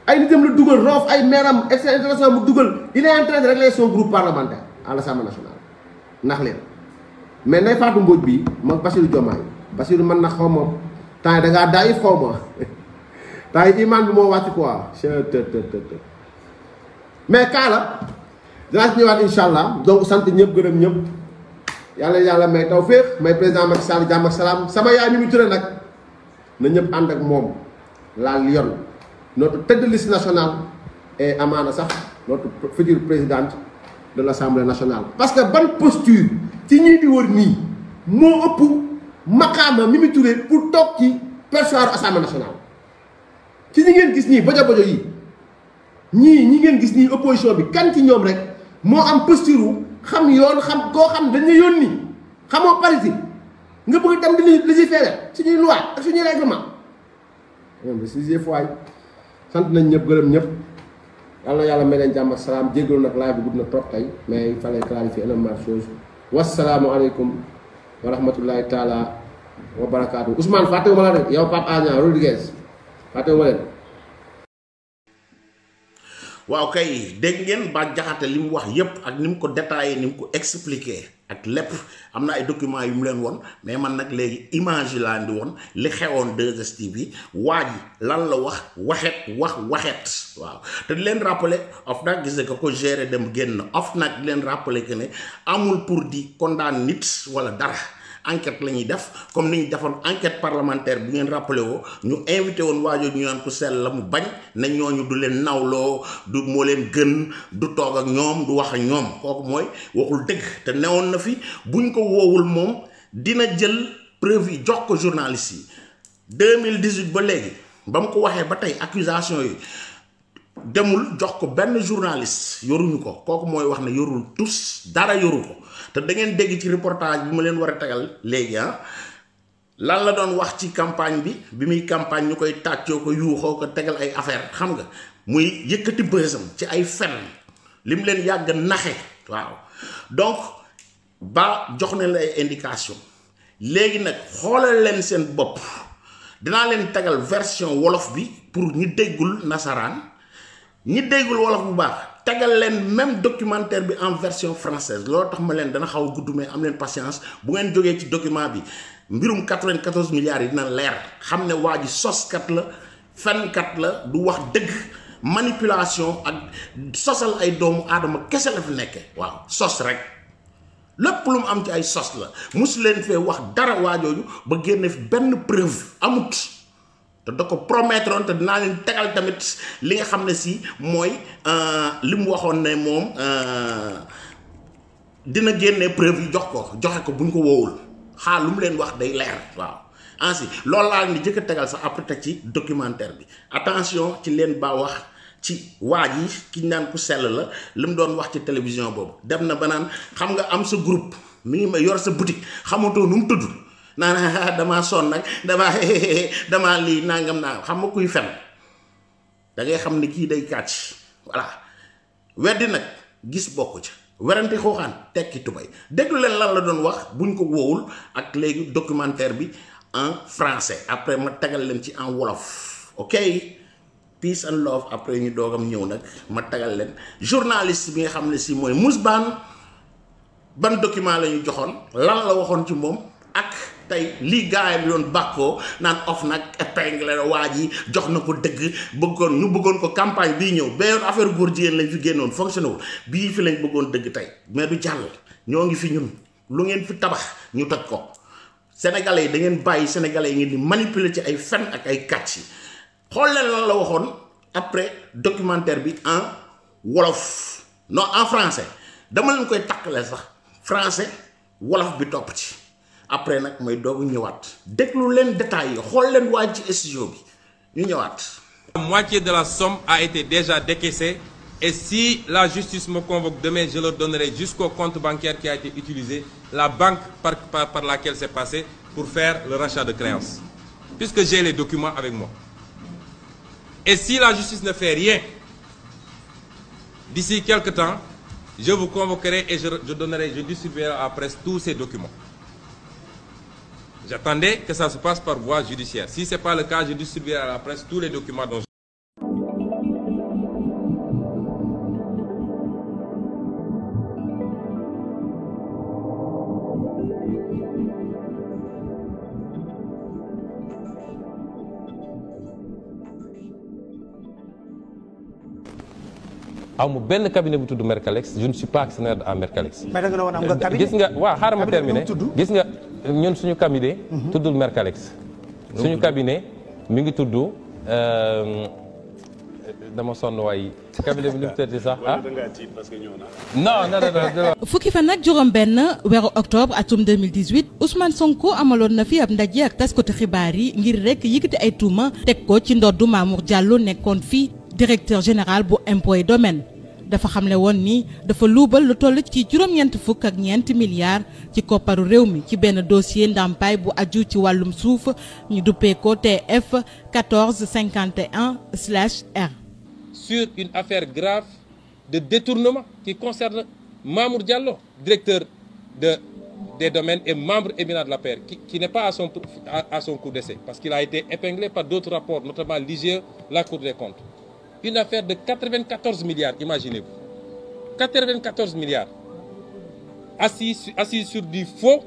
ay nitam la dugal roof ay meeram extra international mu dugal il est en train de régler son groupe parlementaire à l'Assemblée nationale ndax leen mais Ndeye Fatou Mbodj bii moom Bassirou Diomaye Bassirou mën na xaw ma temps yi da ngaa daayif xaw ma temps yi iman bi moo wàcc quoi mais kaa la dinaa si ñëwaat incha allah donc sant ñëpp gërëm ñëpp yàlla may tawféex may président Macky Sall jàmm ak salaam sama yaay Mimi Touré nag na ñëpp ànd ak moom la Lyon notre tête de liste nationale et amaana sax notre future présidente de l'Assemblée nationale. parce que ban posture ci ñii di wër nii moo ëpp maqaama Mimi Touré pour toog ci perchoir Assemblée nationale ci ñi ngeen gis nii bojo yi ñi ngeen gis nii opposition bi kan ci ñoom rek moo am posture xam yoon xam koo xam dañ la yónni xamoo parité nga bëgg dem di légiférer suñuy loi ak suñuy règlement moom de sixième fois sant nañ ñëpp gërëm ñëpp yàlla may leen jàmm ak salaam jéggalu nag live bi gudd na trop tey mais il fallait clarifier énormément de choses wasalaamu aleykum wa rahmatullahi taala wa barakaatu Ousmane fàttewuma la rek yow Pape Agna Rodriguez fàttewuma leen. waaw kay dégg ngeen Bah Diakhaté li mu wax yépp ak ni mu ko détaillé ni mu ko expliqué ak lépp am na ay documents yu mu leen woon mais man nag léegi image yi laa ndi woon li xewoon 2STV bi waa ji lan la wax waxet waaw te di leen rappeler OFNAC gis nga ko gérer dem génn OFNAC di leen rappeler que ne amul pour di condamner nit wala dara enquête la ñuy def comme ni ñu defoon enquête parlementaire bi ngeen rappelé woo ñu invité woon waajoo ñu naan ko sell la mu bañ ne ñooñu du leen nawloo du moo leen gën du toog ak ñoom du wax ak ñoom kooku mooy waxul dëgg te newoon na fi buñ ko woowul moom dina jël preuve yi jox ko journaliste yi 2018 ba léegi ba mu ko waxee ba tey accusation yi demul jox ko benn journaliste yoruñu ko kooku mooy wax ne yorul tous dara yoru ko te da ngeen dégg ci reportage bi ma leen war a tegal léegi lan la doon wax ci campagne bi muy campagne ñu koy tàccoo ko yuuxoo ko tegal ay affaire xam nga muy yëkkati bësam ci ay fen lim leen yàgg naxe waaw donc ba jox nañ la ay indication léegi nag xoolal leen seen bopp dinaa leen tegal version wolof bi pour ñi déggul nasaraan ñi déggul wolof bu baax tegal leen même documentaire bi en version française loolu tax ma leen dana xaw a gudd mais am leen patience bu ngeen jógee ci document bi mbirum 94 milliards yi dina leer xam ne waa ji soskat la fenkat la du wax dëgg manipulation ak sosal ay doomu aadama kese la fi nekke waaw sos rek lépp lu mu am ci ay sos la musu leen fee wax dara waajooju ba génne fi benn preuve amut te da ko promettre te dinaa leen tegal tamit li nga xam ne si mooy li mu waxoon ne moom dina génne preuve yi joxe ko buñ ko woowul xaar lu mu leen wax day leer waaw. ainsi loolu laa leen di jëkk a tegal sax après teg ci documentaire bi attention ci leen ba wax ci waa ji ki ñu naan ku sell la li mu doon wax ci télévision boobu dem na ba naan xam nga am sa groupe mi ngi ma yor sa boutique xamatoo nu mu tudd naan damaa sonn nag damaa lii nangam naa xam nga kuy fen da ngay xam ne kii day kàcc voilà weddi nag gis bokku ca werante xooxaan tekki tubay déglu leen lan la doon wax buñ ko woowul ak léegi documentaire bi en français après ma tagal leen ci en wolof ok peace and love après ñu doogam ñëw nag ma tagal leen journaliste bi nga xam ne si mooy Mousbane ban document la ñu joxoon lan la waxoon ci moom ak tey lii gaay bi doon bàkkoo naan of nag épingle waa ji jox na ko dëgg ñu bëggoon ko campagne bii ñëw bayoon affaire góor jigéen lañ fi génnoon fonctionné wul bii fi lañ bëggoon dëgg tey mais du jàll ñoo ngi fi ñun lu ngeen fi tabax ñu toj ko sénégalais yi da ngeen bàyyi sénégalais yi ngeen di manipuler ci ay fen ak ay kàcc yi xool leen lan la waxoon après documentaire bi en wolof non en français dama leen koy takkale sax français wolof bi topp ci après nag may doog ñëwaat déglu leen détails yi xool leen waa ci studio bi ñu ñëwaat. La moitié de la somme a été déjà décaissée et si la justice me convoque demain, je leur donnerai jusqu'au compte bancaire qui a été utilisé, la banque par laquelle c'est passé pour faire le rachat de créances, puisque j'ai les documents avec moi. Et si la justice ne fait rien, d'ici quelque temps, je vous convoquerai et je distribuerai à la presse tous ces documents. J'attendais que ça se passe par voie judiciaire. Si ce n'est pas le cas, je distribuerai à la presse tous les documents dont amu benn cabinet bu tudd Mercalex je ne suis pas actionnaire à Mercalex. mais da nga doon am nga cabinet gis nga waaw xaaral ma terminer gis nga ñun suñu cabinet. tuddul Mercalex. suñu cabinet mi ngi tudd dama sonn waay cabinet bi nu mu tëddee sax ah. non. fukki fan ak juróom-benn weeru octobre atum 2018 Ousmane Sonko amaloon na fi ab ndaje ak taskatu xibaar yi ngir rek yëkkati ay tuuma teg ko ci ndoddu Mamour Diallo nekkoon fii. directeur général bu impôts et domaines dafa xamle woon ni dafa luubal lu toll ci juróom-ñeent fukk ak ñeenti milliards ci kopparu réew mi ci benn dossier ndàmpaay bu aju ci wàllum suuf ñu duppee ko TF 1451/R. sur une affaire grave de détournement qui concerne Mamour Diallo, directeur des domaines et membre éminent de l'APR, qui n'est pas à son cours d'essai parce qu'il a été épinglé par d'autres rapports, notamment l'IGE, la Cour des comptes. Une affaire de 94 milliards, imaginez-vous. 94 milliards. Assis sur du faux,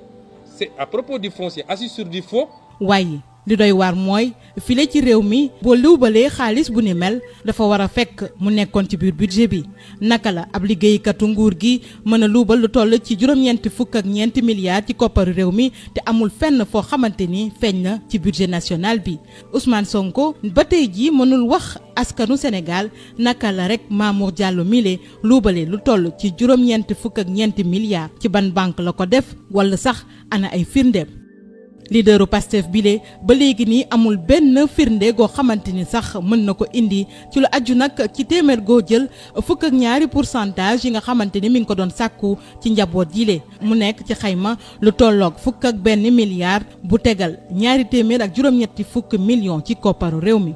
c'est à propos du foncier, assis sur du faux. waaye li doy waar mooy file ci réew mi boo luubalee xaalis bu ni mel dafa war a fekk mu nekkoon ci biir budget bi naka la ab liggéeykatu nguur gi mën a luubal lu toll ci juróom-ñeenti fukk ak ñeenti milliards ci kopparu réew mi te amul fenn foo xamante ni feeñ na ci budget national bi Ousmane Sonko ba tey jii mënul wax askanu Sénégal naka la rek Mamour Diallo mile luubale lu toll ci juróom-ñeenti fukk ak ñeenti milliards ci ban banque la ko def wala sax ana ay firndeem. leaderu Pastef bile ba léegi nii amul benn firnde goo xamante ni sax mën na ko indi ci lu aju nag ci téeméer goo jël fukk ak ñaari pourcentage yi nga xamante ni mi ngi ko doon sàkku ci njaboot yile mu nekk ci xayma lu tolloog fukk ak benn milliard bu tegal ñaari téeméer ak juróom-ñetti fukk millions ci kopparu réew mi.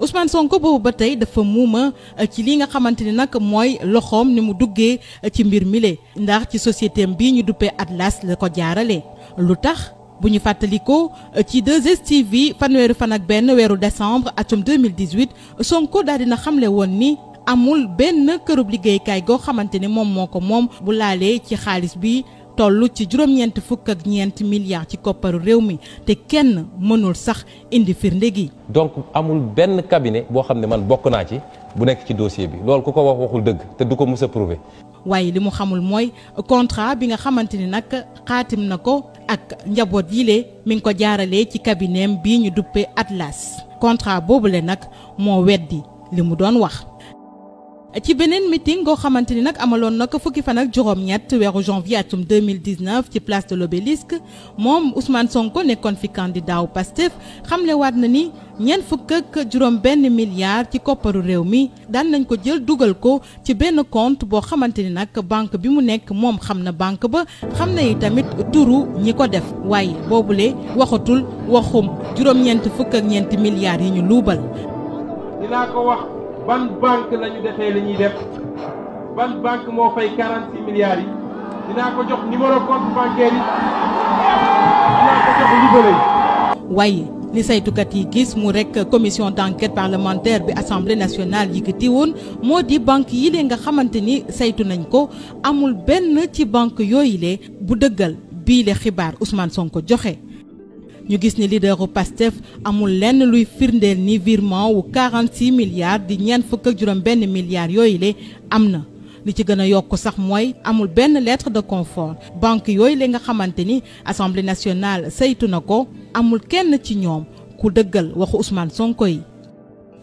Ousmane Sonko boobu ba tey dafa muuma ci li nga xamante ni nag mooy loxoom ni mu duggee ci mbir mile ndax ci société bii ñu duppee Atlas la ko jaarale lu tax bu ñu fàttalikoo ci 2STV fanweeri fan ak benn weeru décembre atum 2018 Sonko daal dina xamle woon ni amul benn kërub liggéeykaay goo xamante ni moom moo ko moom bu laalee ci xaalis bi toll ci juróom-ñeent fukk ak ñeenti milliards ci kopparu réew mi te kenn mënul sax indi firnde gi. donc amul benn cabinet boo xam ne man bokk naa ci bu nekk ci dossier bi loolu ku ko wax waxul dëgg te du ko mës a prouver. waaye li mu xamul mooy contrat bi nga xamante ni nag xaatim na ko ak njaboot yile mi ngi ko jaaralee ci cabinet bii ñu duppee Atlas contrat boobule nag moo weddi li mu doon wax. ci beneen meeting goo xamante ni nag amaloon na ko fukki fan ak juróom-ñett weeru janvier atum 2019 ci place de l'Obélisque moom Ousmane Sonko nekkoon fi candidat wu Pastef xamlewaat na ni ñeent fukk ak juróom-benn milliard ci kopparu réew mi daan nañ ko jël dugal ko ci benn compte boo xamante ni nag banque bi mu nekk moom xam na banque ba xam na yi tamit turu ñi ko def waaye boobule waxatul waxum juróom-ñeent fukk ak ñeenti milliards yi ñu luubal. dinaa ko wax. ban banque la ñu defee li ñuy def ban banque moo fay 46 milliards yi dinaa ko jox numéro compte bancaire yi dinaa ko jox libellé yi. waaye li saytukat yi gis mu rek commission d'enquête parlementaire bi assemblée nationale yëkkati woon moo di banque yi lee nga xamante ni saytu nañ ko amul benn ci banque yooyu lee bu dëggal bii le xibaar Ousmane Sonko joxe. ñu gis ni leaderu Pastef amul lenn luy firndeel ni virement wu 46 milliards di ñeent fukk ak juróom benn milliards yooyu le am na li ci gën a yokk sax mooy amul benn lettre de confort banque yooyu le nga xamante ni assemblée nationale saytu na ko amul kenn ci ñoom ku dëggal waxu Ousmane Sonko yi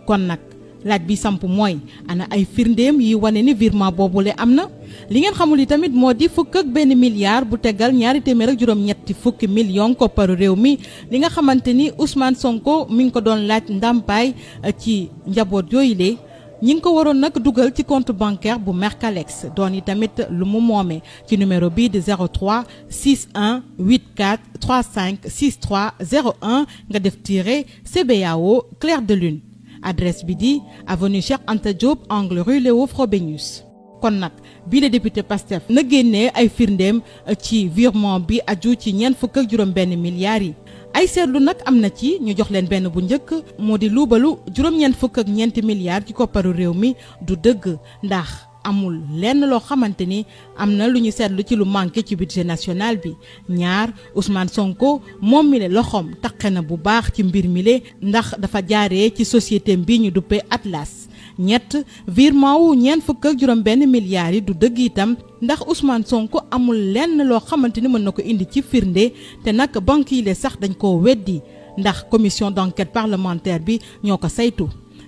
kon nag laaj bi samp mooy ana ay firndeem yi wane ni virement boobule am na li ngeen xamul yi tamit moo di fukk ak benn milliard bu tegal ñaari téeméer ak juróom-ñetti fukki millions kopparu réew mi li nga xamante ni Ousmane Sonko mi ngi ko doon laaj ndàmpaay ci njaboot yooyu le ñi ngi ko waroon nag dugal ci compte bancaire bu Mercalex doon yi tamit lu mu moomee ci numéro bii di 03 61 84 35 63 01 nga def tiré CBAO Clair de Lune. adresse bi di avenue Cheikh Anta Diop angle rue Léo Frobenius kon nag bii la député Pastef na génnee ay firndeem ci virement bi aju ci ñeent fukk ak juróom benn milliards yi ay seetlu nag am na ci ñu jox leen benn bu njëkk moo di luubalu juróom-ñeent fukk ak ñeenti milliards ci kopparu réew mi du dëgg ndax amul lenn loo xamante ni am na lu ñu seetlu ci lu manqué ci budget national bi ñaar Ousmane Sonko moom mi le loxoom taqe na bu baax ci mbir mi le ndax dafa jaaree ci société bi ñu duppee Atlas ñett virement wu ñeent fukk ak juróom benn milliards yi du dëgg itam ndax Ousmane Sonko amul lenn loo xamante ni mën na ko indi ci firnde te nag banque yi le sax dañ koo weddi ndax commission d'enquête parlementaire bi ñoo ko saytu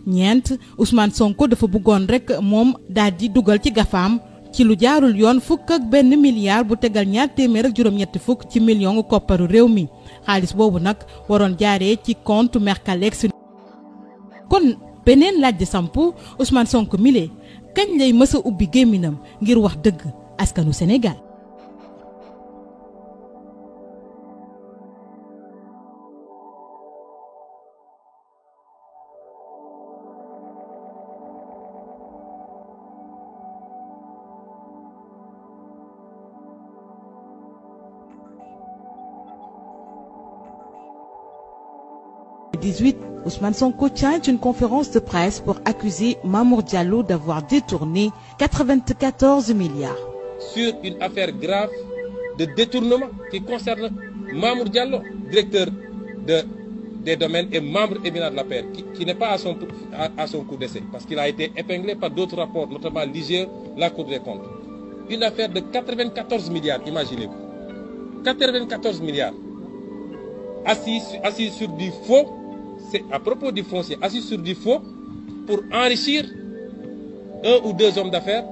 ñeent Ousmane Sonko dafa bëggoon rek moom daal di dugal ci gafaam ci lu jaarul yoon fukk ak benn milliard bu tegal ñaar téeméer ak juróom-ñetti fukk ci million kopparu réew mi xaalis boobu nag waroon jaaree ci compte Mercalex. kon beneen laaj di samp Ousmane Sonko mile kañ lay mës a ubbi gémminam ngir wax dëgg askanu Sénégal. Le 18, Ousmane Sonko tient une conférence de presse pour accuser Mamour Diallo d'avoir détourné 94 milliards. Sur une affaire grave de détournement qui concerne Mamour Diallo, directeur des domaines et membre éminent de la paire, qui n'est pas à son coup d'essai, parce qu'il a été épinglé par d'autres rapports, notamment l'IGE, la Cour des comptes. Une affaire de 94 milliards, imaginez-vous. 94 milliards. Assis sur du faux. C'est à propos du foncier, assis sur du faux pour enrichir 1 ou 2 hommes d'affaires,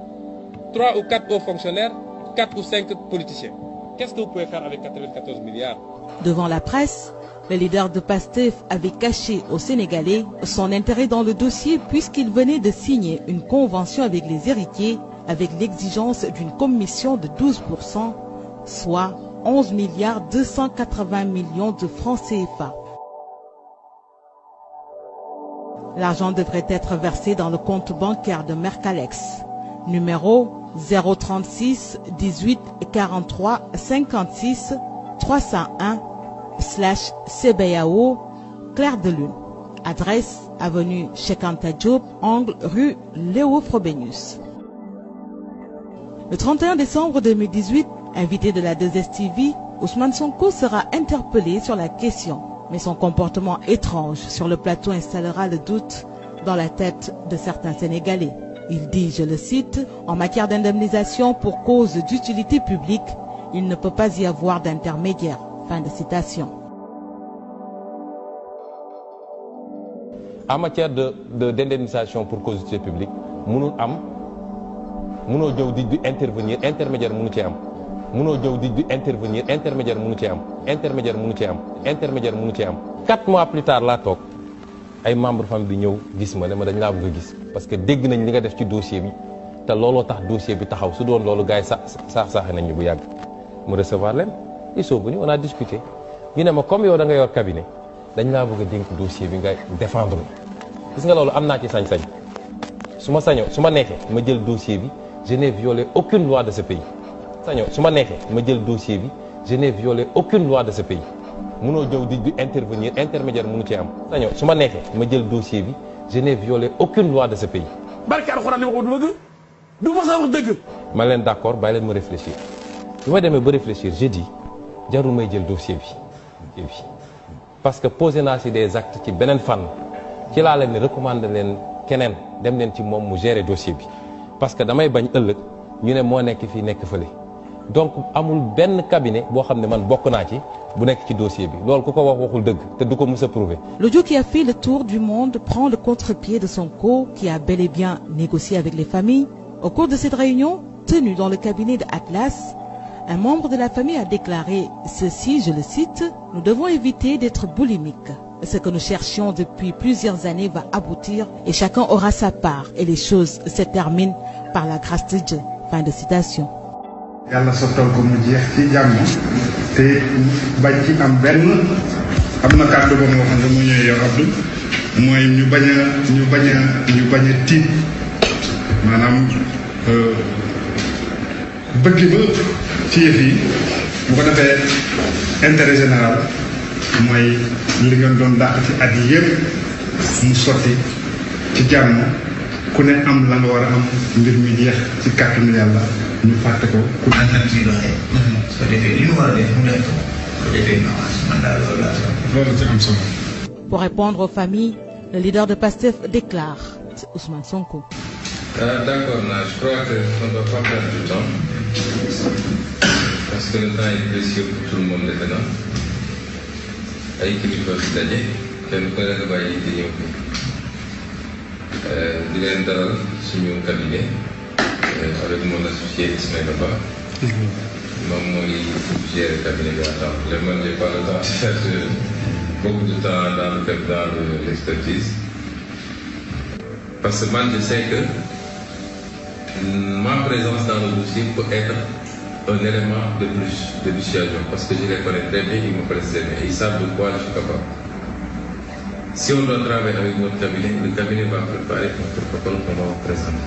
3 ou 4 hauts fonctionnaires, 4 ou 5 politiciens. Qu'est-ce que vous pouvez faire avec 94 milliards? Devant la presse, le leader de Pastef avait caché aux Sénégalais son intérêt dans le dossier puisqu'il venait de signer une convention avec les héritiers avec l'exigence d'une commission de 12%, soit 11 milliards 280 millions de francs CFA. L'argent devrait être versé dans le compte bancaire de Mercalex, numéro 036 18 43 56 301 /CBAO Clair de Lune. Adresse avenue Cheikh Anta Diop, angle rue Léo Frobenius. Le 31 décembre 2018, invité de la 2STV, Ousmane Sonko sera interpellé sur la question. Mais son comportement étrange sur le plateau installera le doute dans la tête de certains Sénégalais. Il dit, je le cite, « En matière d'indemnisation pour cause d'utilité publique, il ne peut pas y avoir d'intermédiaire. » Fin de citation. En matière d'indemnisation pour cause d'utilité publique mënul mënoo ñëw di intervenir intermédiaire mënu ci am mënoo ñëw di intervenir intermédiaire mënu ci am intermédiaire mënu ci am intermédiaire mënu ci am 4 mois plus tard laa toog ay membre famille bi ñëw gis ma ne ma dañ laa bëgg a gis parce que dégg nañ li nga def ci dossier bi te looloo tax dossier bi taxaw su doon loolu gars yi saaxe nañ ñu bu yàgg mu recevoir leen ils sont venus on a discuté ñu ne ma comme yow da nga yor cabinet dañ laa bëgg a dénk dossier bi nga défendre gis nga loolu am naa ci sañ-sañ su ma sañoo su ma neexee ma jël dossier bi je n'ai violé aucune loi de ce pays sañoo su ma neexee ma jël dossier bi je n'ai violé aucune loi de ce pays mënoo ñëw di intervenir intermédiaire mënu ci am sañoo su ma neexee ma jël dossier bi je n'ai violé aucune loi de ce pays. barke alxuraan li ma ko du bëgg du ma sa wax dëgg. ma leen d'accord bàyyi leen ma réfléchir bi ma demee ba réfléchir j'ai dit jarul may jël dossier bi parce que posé naa ci des actes ci beneen fànn ci laa leen ni recommandé leen keneen dem leen ci moom mu gérer dossier bi parce que damay bañ ëllëg ñu ne moo nekk fii nekk fële donc amul benn cabinet boo xam ne man bokk naa ci bu nekk ci dossier bi loolu ku ko wax waxul dëgg te du ko mës a prouver. L'audio qui a fait le tour du monde prend le contre-pied de Sonko qui a bel et bien négocié avec les familles. Au cours de cette réunion tenue dans le cabinet de Atlas, un membre de la famille a déclaré ceci, je le cite, « Nous devons éviter d'être boulimiques. Ce que nous cherchions depuis plusieurs années va aboutir et chacun aura sa part et les choses se terminent par la grâce de Dieu. » Fin de citation. yàlla sottal ko mu jeex ci jàmm te bañ ci am benn am na kàddu ba mu waxoon mu ñëwee yow Abdou mooy ñu bañ a tiit maanaam bëgg ba ci yëf yi bu ko defee intérêt général mooy li ngeen doon dàq ci at yi yëpp mu sotti ci jàmm ku ne am la nga war a am mbir mi jeex ci kàttanu yàlla ñu fàtte ko. soo defee li ñu war a def mu def ko soo defee ñu avance man daal loolu laa loolu ci am solo. Pour répondre aux familles, le leader de PASTEF déclare, c'est Ousmane Sonko. D'accord, je crois qu'on ne doit pas perdre du temps parce que le temps est précieux pour tout le monde maintenant. Ay kilifa fi daje kenn ku nekk bàyyi di ñëw fi di leen dalal suñu cabinet avec mon associé Ismaïla Ba. moom mooy gérer cabinet bi à temps plein. Man j'ai pas le temps de faire beaucoup de temps dans l'expertise parce que man je sais que ma présence dans le dossier peut être un élément de plus de dissuasion parce que je les connais très bien, ils me connaissent très bien et ils savent de quoi je suis capable. Si on doit travailler avec notre cabinet, le cabinet va préparer un protocole qu'on va vous présenter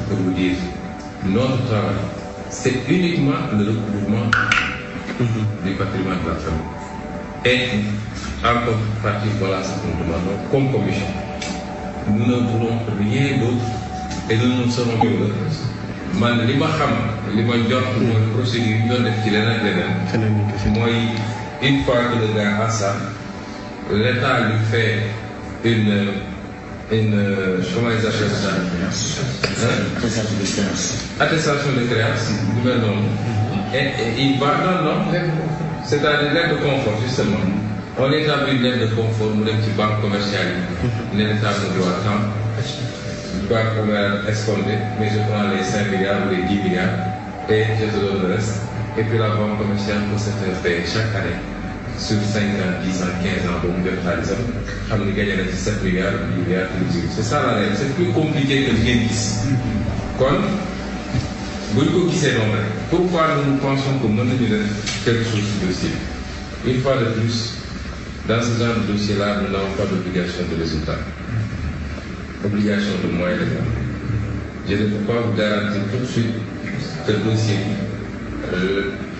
pour vous dire notre travail, c'est uniquement le recouvrement du patrimoine de la famille. Et en contrepartie, voilà ce que nous demandons comme commission. Nous ne voulons rien d'autre et nous ne serons que heureux. Man li ma xam li ma jot mooy procédure yi ñu doon def ci leneen mooy une fois que le gars a ça, l'État lui fait une comment ils appellent ça? Attestation de créance du mel noonu. Et il va non c'est-à-dire lettre de confort justement. On établit une lettre de confort mu dem ci banque commerciale yi. Ne l'État me doit tant. Banque commerciale escomptée, mais je prends les 5 milliards ou les 10 milliards et je te donne le reste. Et puis la banque commerciale peut se faire payer chaque année sur 5 ans, 10 ans, 15 ans, donc de xaalisam xam ni gagné na ci 7 milliards, 10 milliards, c'est ça la réalité. C'est plus compliqué que ngeen gis. Kon bu ñu ko gisee noonu rek pourquoi nous pensons que mën nañu def quelque chose ci dossier bi. Une fois de plus, dans ce genre de dossier-là, nous n'avons pas d'obligation de résultat. Obligation de moyens de temps. Je ne peux pas vous garantir tout de suite que le dossier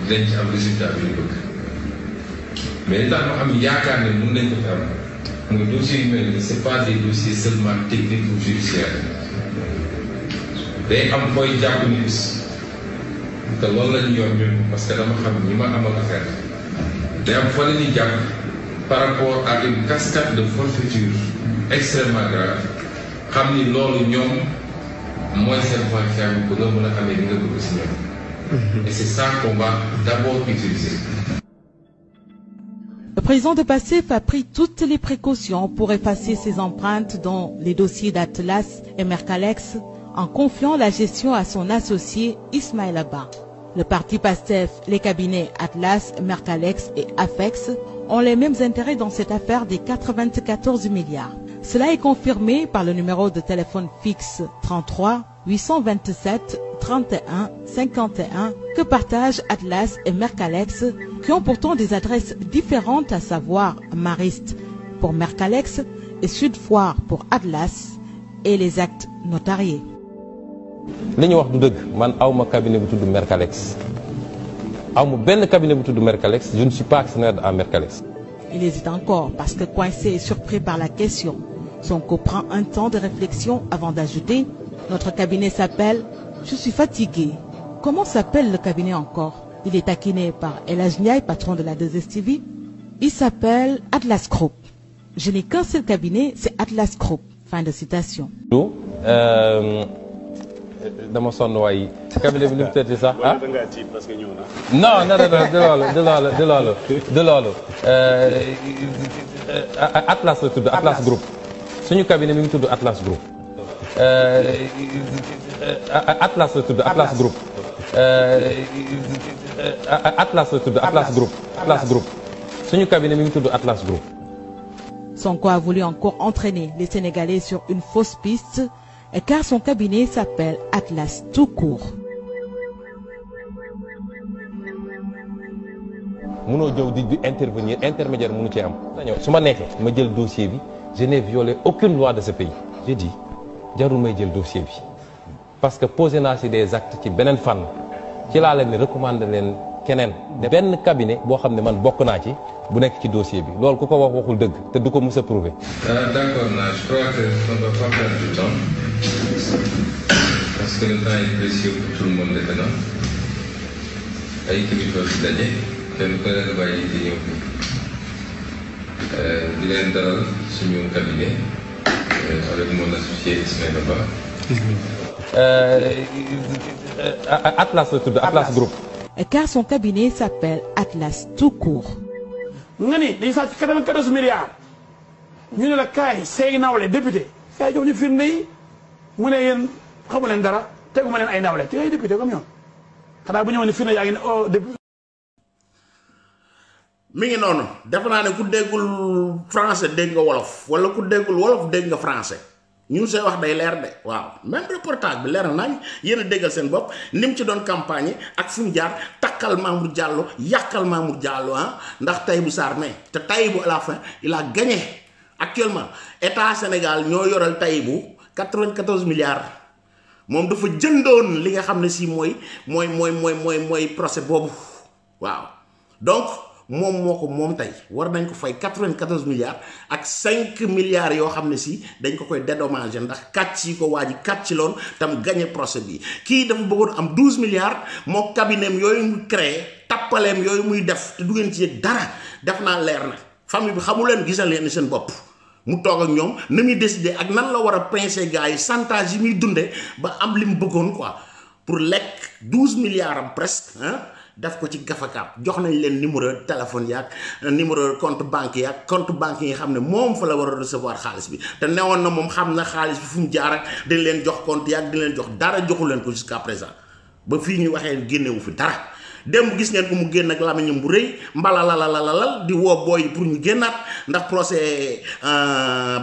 dinañ ci am résultat bi ñu bëgg mais li tax ma am yaakaar ne mën nañ ko fi am mooy dossier yu mel nii c'est pas des dossiers seulement techniques ou judiciaires day am koy jàpp nit te loolu la ñu yor ñun parce que dama xam ñi ma amal affaire day am fa la ñuy jàpp par rapport à une cascade de forfaiture extrêmement grave xam ni loolu ñoom mooy seen point faible bu nga mën a amee li nga bëgg si ñoom. Et c'est ça qu'on va d'abord utiliser. président de PASTEF a pris toutes les précautions pour effacer ses empreintes dans les dossiers d'Atlas et Mercalex en confiant la gestion à son associé Ismaïla Ba. Le parti PASTEF, les cabinets Atlas, Mercalex et Afex ont les mêmes intérêts dans cette affaire des 94 milliards. Cela est confirmé par le numéro de téléphone fixe 33 827 31 51 que partagent Atlas et Mercalex, qui ont pourtant des adresses différentes, à savoir Mariste pour Mercalex et Sud-Foire pour Atlas, et les actes notariés. li ñu wax du dëgg man awma cabinet bu tudd Mercalex awma benn cabinet bu tudd Mercalex, je ne suis pas actionnaire à Mercalex. Il hésite encore parce que coincé et surpris par la question. Sonko prend un temps de réflexion avant d'ajouter: notre cabinet s'appelle Je suis fatigué. Comment s'appelle le cabinet encore? Il est taquiné par El Hadj Ndiaye, patron de la 2STV. Il s'appelle Atlas Group. Je n'ai qu'un seul cabinet, c'est Atlas Group. Fin de citation. dama sonn waay cabinet bi lu mu tëddee sax ah non non de loolu Atlas la tudd Atlas Group suñu cabinet mi ngi tudd Atlas Group Atlas la tudd Atlas Group Atlas la tudd Atlas Group Atlas Group suñu cabinet mi ngi tudd Atlas Group. Sonko a voulu encore entraîner les Sénégalais sur une fausse piste, car son cabinet s'appelle Atlas tout court. Mënoo ñëw di intervenir intermédiaire mënu ci am. su ma nekkee ma jël dossier bi je n'ai violé aucune loi de ce pays. J'ai dit jarul may jël dossier bi parce que posé naa ci des actes ci beneen fànn ci laa leen ni recommandé leen keneen benn cabinet boo xam ne man bokk naa ci bu nekk ci dossier bi loolu ku ko wax waxul dëgg te du ko mës a prouver. D'accord, je crois qu'on ne doit pas perdre du temps parce que le temps est précieux pour tout le monde maintenant. ay kilifa fi daje kenn ku ne bàyyi di ñëw di leen dalal suñu cabinet avec mon associé Ismaïla Ba. Atlas la tudd Atlas Group. Car son cabinet s'appelle Atlas tout court. nga ni dañu sàcc 94 milliards ñu ne la kaay seegi nawle député kaay jox ñu firnde yi mu ne yéen xamu leen dara teguma leen ay nawle te ay député comme ñoom xanaa bu ñëwoon ni firnde yaa ngi ne oh député. mi ngi noonu defe naa ne ku déggul français dégg nga wolof wala ku déggul wolof dégg nga français ñun say wax day leer de waaw même reportage bi leer nañ yéen a déggal seen bopp ni mu ci doon campagne ak fu mu jaar takkal Mamour Diallo yàqal Mamour Diallo ah ndax Tahibou Sarr mais te Tahibou à la fin il a gagné actuellement état Sénégal ñoo yoral Tahibou 94 milliards moom dafa jëndoon li nga xam ne si mooy procès boobu waaw donc moom moo ko moom tey war nañ ko fay 94 milliards ak 5 milliards yoo xam ne si dañ ko koy dédommager ndax kàcc yi ko waa ji kàcc loon tam gagné procès bi kii dafa bëggoon am 12 milliards moo cabinet yooyu muy créé tappaleem yooyu muy def te du ngeen ci yëg dara def naa leer na famille bi xamu leen gisal leen seen bopp mu toog ak ñoom na muy décider ak nan la war a pincer gars yi chantage yi muy dundee ba am li mu bëggoon quoi pour lekk 12 milliards am presque ah. def ko ci gafakaab jox nañ leen numéro téléphone yaak numéro compte banque yaak compte banque yi nga xam ne moom fa la war a recevoir xaalis bi te newoon na moom xam na xaalis bi fu mu jaar ak dañ leen jox compte yaak di leen jox dara joxu leen ko jusqu'à présent ba fii ñu waxee génnewu fi dara démb gis ngeen ko mu génn ak lamiñam bu rëy mbalalalal di woo booy pour ñu génnaat ndax procès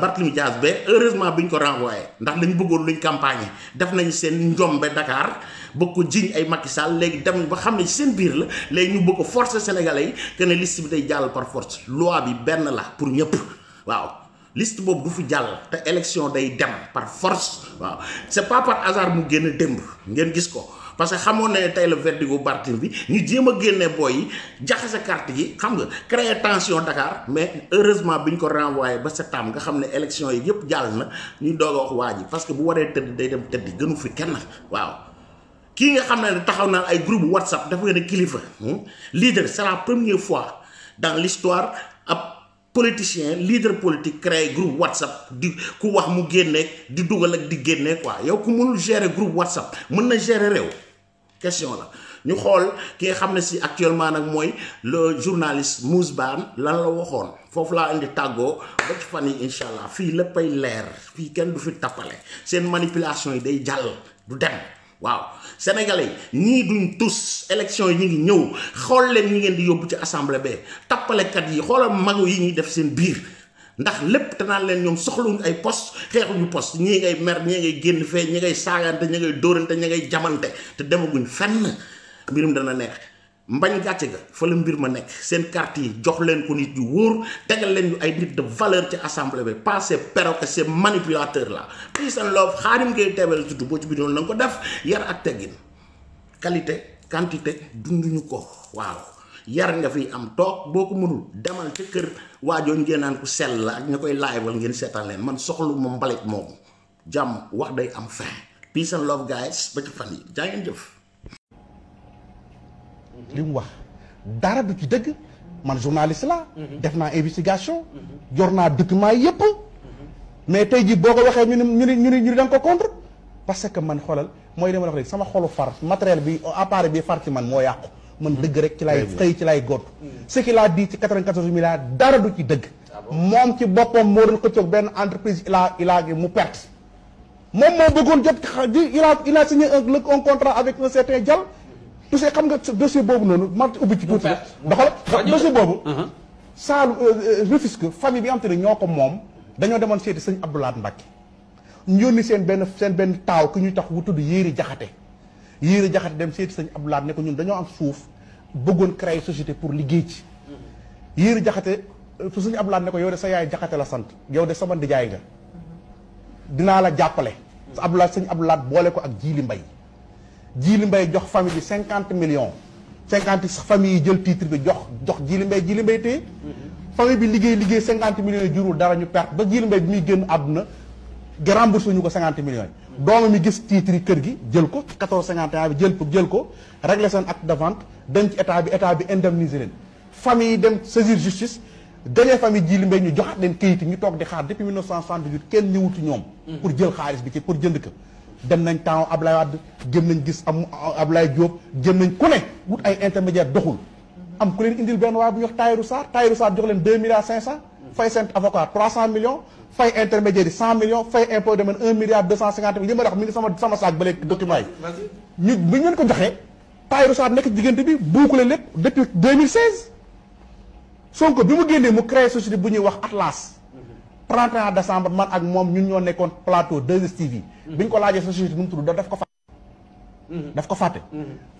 Barthélémy Dias ba heureusement bi ñu ko renvoyé ndax lañ bëggoon luñ campagne def nañ seen njombe Dakar bëgg ko jiñ ay Macky Sall léegi dem ba xam ne ci seen biir la léegi ñu bëgg ko forcer sénégalais yi que ne liste bi day jàll par force loi bi benn la pour ñëpp waaw liste boobu du fi jàll te élection day dem par force waaw c'est pas par hasard mu génn démb ngeen gis ko parce que xamoon ne tey la verdict Barthélémy bi ñu jéem a génne booy yi jaxase carte gi xam nga créer tension Dakar mais heureusement bi ñu ko renvoyé ba septembre nga xam ne élection yi yëpp jàll na ñu doog a wax waa ji parce que bu waree tëdd day dem tëdd gënu fi kenn waaw. kii nga xam ne taxaw naa ay groupe WhatsApp dafa nga ne kilifa leader c'est la première fois dans l'histoire ab politicien leader politique créé groupe WhatsApp di ku wax mu génneeg di dugal ak di génne quoi yow ku mënul gérer groupe WhatsApp mën na gérer réew question la ñu xool ki nga xam ne si actuellement nag mooy le journaliste Mousse Bane lan la waxoon foofu laa indi tàggoo ba ci fan yi incha allah fii léppay leer fii kenn du fi tappale seen manipulation yi day jàll du dem waaw sénégalais ñii duñ tus élection yi ñu ngi ñëw xool leen ñi ngeen di yóbbu ci assemblée ba tappalekat yi xoolal magu yi ñuy def seen biir ndax lépp te naan leen ñoom soxluñu ay poste xeexuñu poste ñii ngay mer ñii ngay génn fee ñi ngay saagante ñi ngay dóorante ñi ngay jamante te demaguñ fenn mbirum dana neex mbañ gàcce ga fa la mbir ma nekk seen carte yi jox leen ko nit yu wóor tegal leen ñu ay nit de valeur ci assemblée bi pas ces perroquets ces manipulateurs là peace and love Khadim Gueye TV la tudd boo ci bidoon na nga ko def yar ak teggin qualité quantité dunduñu ko waaw yar nga fi am toog boo ko mënul demal ca kër waajoo ngeen naan ko sell la ak ña koy laaywal ngeen seetaan leen man soxlu ma mbalit moomu jàmm wax day am fin peace and love guys ba ci fan yi jaa ngeen jëf li mu wax dara du ci dëgg man journaliste la def naa investigation yor naa document yépp mais tey ji boo ko waxee ñu da nga ko contre parce que man xoolal mooy dama wax rek sama xolu far matériel bi appareil bi far ci man moo yàqu man dëgg rek ci lay xëy ci lay góob ce qu'il a dit ci 94 milliards dara du ci dëgg moom ci boppam moo doon xëccoog benn entreprise il a mu perte moom moo bëggoon jot il a signé un contrat avec un certain Dial parce que xam nga dossier boobu noonu ma ubbi ci tuuti rek doxal dossier boobu saalu Rufisque famille bi am te ne ñoo ko moom dañoo demoon seeti sëñ Abdoulaye Mbacke ñu yónni seen benn taaw ki ñuy tax wu tudd Yéeri Jaxate dem seeti sëñ Abdoulaye ne ko ñun dañoo am suuf bëggoon créer société pour liggéey ci Yéeri Jaxate su sëñ Abdoulaye ne ko yow de sa yaay Jaxate la sant yow de sama ndijaay nga dinaa la jàppale sa Abdoulaye sëñ Abdoulaye boole ko ak Jili Mbay jox famille bi 50 millions 50 famille yi jël titre bi jox Jili Mbay téye famille bi liggéey 50 millions yi jurul dara ñu perte ba Jili Mbay bi muy génn àdduna remboursé ñu ko 50 millions yi dooma mi gis titre yi kër gi jël ko 1451 bi jël ko régler seen acte de vente dem ci état bi indemniser leen famille yi dem saisir justice gagné famille Jili Mbay ñu joxaat leen kayit yi ñu toog di xaar depuis 1978 kenn ñëwutu ñoom pour jël xaalis bi ci pour jënd ko dem nañ temps Ablaye Wade jëm nañ gis am Ablaye Diop jëm nañ ku ne wut ay intermédiaire doxul am ku leen indil benn waaye bu ñu wax Tahirou Sarr jox leen 2 milliards 500 fay seen avocat 300 millions fay intermédiaire yi 100 millions fay impôt domaine 1 milliard 250 millions li ma wax mi ngi sama saak ba léegi document yi bu ñu leen ko joxee Tahirou Sarr nekk diggante bi boucler lépp depuis 2016 Sonko bi mu génnee mu créé société bu ñuy wax Atlas 31 décembre man ak moom ñun ñoo nekkoon plateau 2STV bi ñu ko laajee société nu mu tudd daf ko fàtte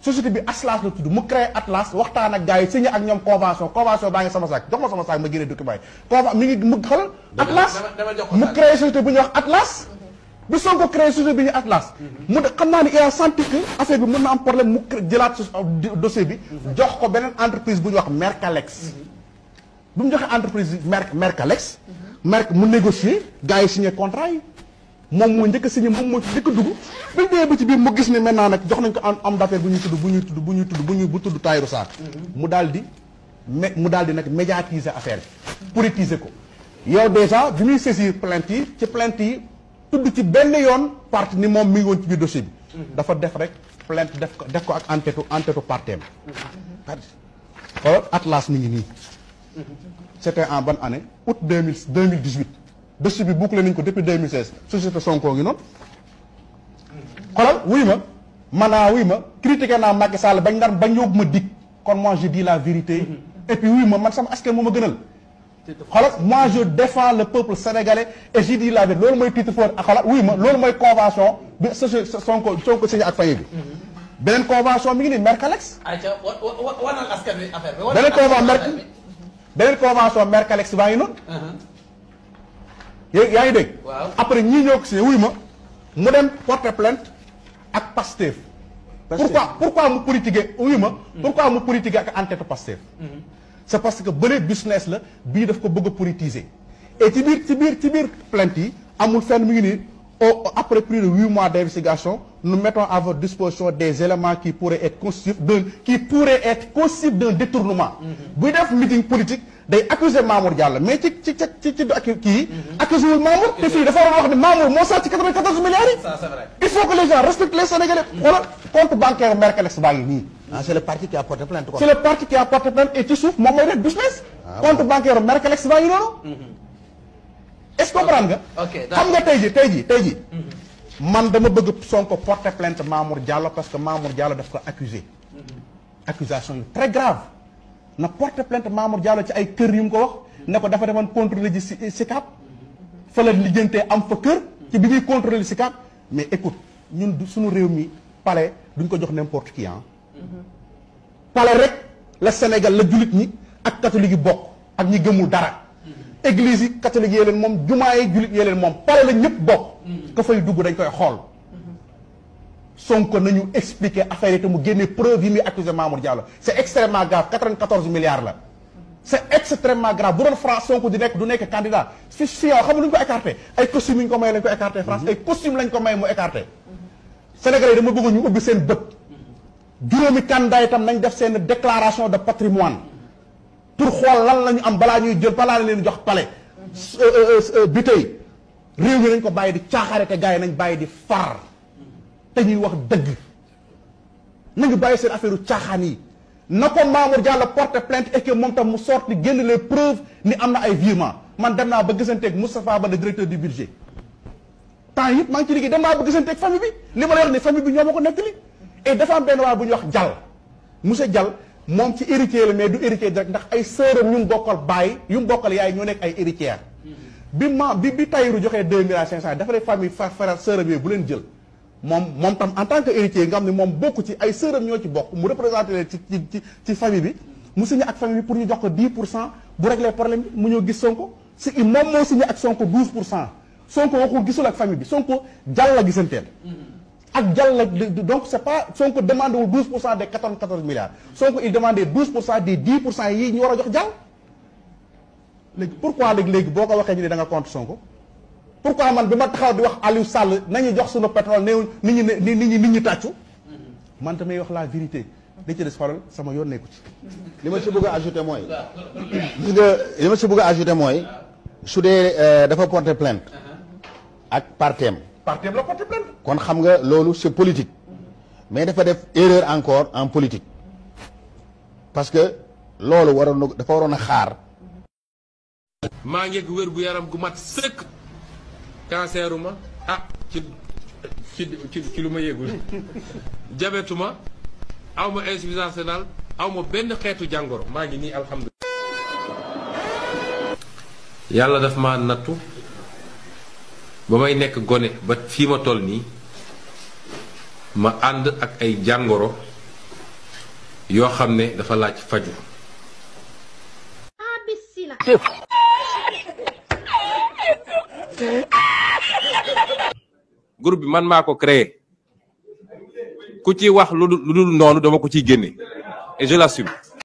société bi Atlas la tudd mu créé Atlas waxtaan ak gars yi signé ak ñoom convention baa ngi sama saak jox ma sama saak ma génne document yi mi ngi mu xalal Atlas mu créé société bu ñuy wax Atlas bi Sonko créé société bi ñuy Atlas mu xam naa ni il a senti que affaire bi mën na am problème mu jëlaat dossier bi jox ko beneen entreprise bu ñuy wax Mercalex bu mu joxee entreprise Mercalex mu négocier gars yi signé contrat yi moom moo njëkk a signé moom moo ci njëkk a dugg bi ñu demee ba ci biir mu gis ne maintenant nag jox nañ ko am d'affaire bu tudd Tahirou Sarr mu daal di nag médiatiser affaire bi politiser ko yow déjà bi muy saisir plainte yi tudd ci benn yoon parti ni moom mi ngi woon ci biir dossier bi dafa def rek plainte def ko ak enquête partem xoolal Atlas mi ngi nii c'était en bonne année août 2018 dossier bi bouclé nañ ko depuis 2016 société Sonko ngi noonu xoolal wuy ma critiqué naa Macky Sall bañ yóbbu ma dig kon moi je dis la vérité et puis wuy ma man sama askan moo ma gënal xoolal moi je défends le peuple sénégalais et je dis la vérité loolu mooy titre fort ak xoolal wuy ma loolu mooy convention bi société Sonko signé ak famille bi beneen convention mi ngi nii Mercalex beneen convention Mercalex baa ngi noonu yaa ngi dégg après ñii ñoo ko signé wuy ma mu dem porter plainte ak Pastef pourquoi mu politiquer wuy ma pourquoi mu politiquer ak entête Pastef c'est parce que bële business la bii daf ko bëgg a politiser et ci biir plainte yi amul fenn mu ngi nii après plus de 8 mois d'investigation nous mettons à votre disposition des éléments qui pourraient être constitutifs d'un détournement buy def meeting politique day accuser Mamour Diallo mais ci kii accusé wul Mamour te fii dafa war a wax ne Mamour moo sàcc 94 milliards yi il faut que les gens respectent les Sénégalais xoolal compte bancaire Mercalex baa ngi nii Ah, c'est le parti qui a porté plainte. C'est le parti qui a porté plainte et ci suuf moom mooy def business. compte bancaire Mercalex baa ngi noonu. est-ce que comprendre nga. xam nga tey jii. man dama bëgg Sonko porter plainte Mamour Diallo parce que Mamour Diallo daf ko accusé. accusation yu très grave na porter plainte Mamour Diallo ci ay kër yu mu ko wax ne ko dafa demoon contrôler ji SICAP fa la lijjantee am fa kër ci bi muy contrôler SICAP mais écoute ñun suñu réew mi palais duñ ko jox n'importe qui palais rek la Sénégal la jullit ñi ak catholique yi bokk ak ñi gëmul dara église yi catholique yee leen moom jumaa yi jullit yee leen moom palais la ñëpp bokk ka fay dugg dañ koy xool Sonko nañu expliquer affaire yi te mu génne preuve yi muy accusé Mamour Diallo c'est extrêmement grave 94 milliards la c'est extrêmement grave bu doon France Sonko du nekk candidat fi yow xam nga lu ñu ko écarté ay costume yi ñu ko may lañ ko écarté France ay costume lañ ko may mu écarté Sénégalais yi dama bëgg ñu ubbi seen bët juróomi candidat itam nañ def seen déclaration de patrimoine pour xool lan la ñu am balaa ñuy jël balaa leen jox palais bi tey réew mi nañ ko bàyyi di caaxaare te gars yi nañ bàyyi di far te ñuy wax dëgg nañu bàyyi seen affaire u caaxaan yi na ko Mamour Diallo porte plainte et que moom tam mu sorti génn les preuves ni am na ay virement man dem naa ba gisanteeg Moustapha Ba le directeur du budget temps yëpp maa ngi ci liggéey dem naa ba gisanteeg famille bi li ma la wax ni famille bi ñoo ma ko nettali et dafa am benn waay bu ñuy wax Diall monsieur Diall moom ci héritier la mais du héritier direct ndax ay sœuram yu mu bokkal baay yu mu bokkal yaay ñoo nekk ay héritière bi Tayiru joxee 2,500,000 dafa def famille frère sœuram yooyu bu leen jël moom tam en tant que héritier nga xam ne moom bokku ci ay sœuram ñoo ci bokk mu représenté leen ci famille bi mu signé ak famille bi pour ñu jox ko 10% bu régler problème bi mu ñëw gis Sonko moom moo signé ak Sonko 12%. Sonko waxul gisul ak famille bi Sonko Diall la gisanteel ak Diall la donc c'est pas Sonko demandé wul 12% des 14 milliards Sonko il demandait 12% des 10% yi ñu war a jox Diall léegi pourquoi léegi boo ko waxee ñu ne da nga contre Sonko pourquoi man bi ma taxaw di wax Aliou Sall nañu jox suñu pétrole néew nit ñi tàccu man tamay wax la vérité li ci des xoolal sama yoon nekku ci li ma si bëgg a ajouter mooy gis nga li ma si bëgg a ajouter mooy su dee dafa porter plainte ak partem la porter plainte kon xam nga loolu c'est politique mais dafa def erreur encore en politique parce que loolu dafa waroon a xaar. maa ngi wér gu yaram gu mat sëkk canceruma ci lu ma yëgul jabetuma aw ma insuffisance rénale aw ma benn xeetu jàngoro maa ngi nii alhamdulilah. yàlla daf ma nattu ba may nekk gone ba fii ma toll nii ma ànd ak ay jàngoro yoo xam ne dafa laaj faju groupe bi man maa ko créé ku ci wax lu dul noonu dama ko ciy génne et je l'assume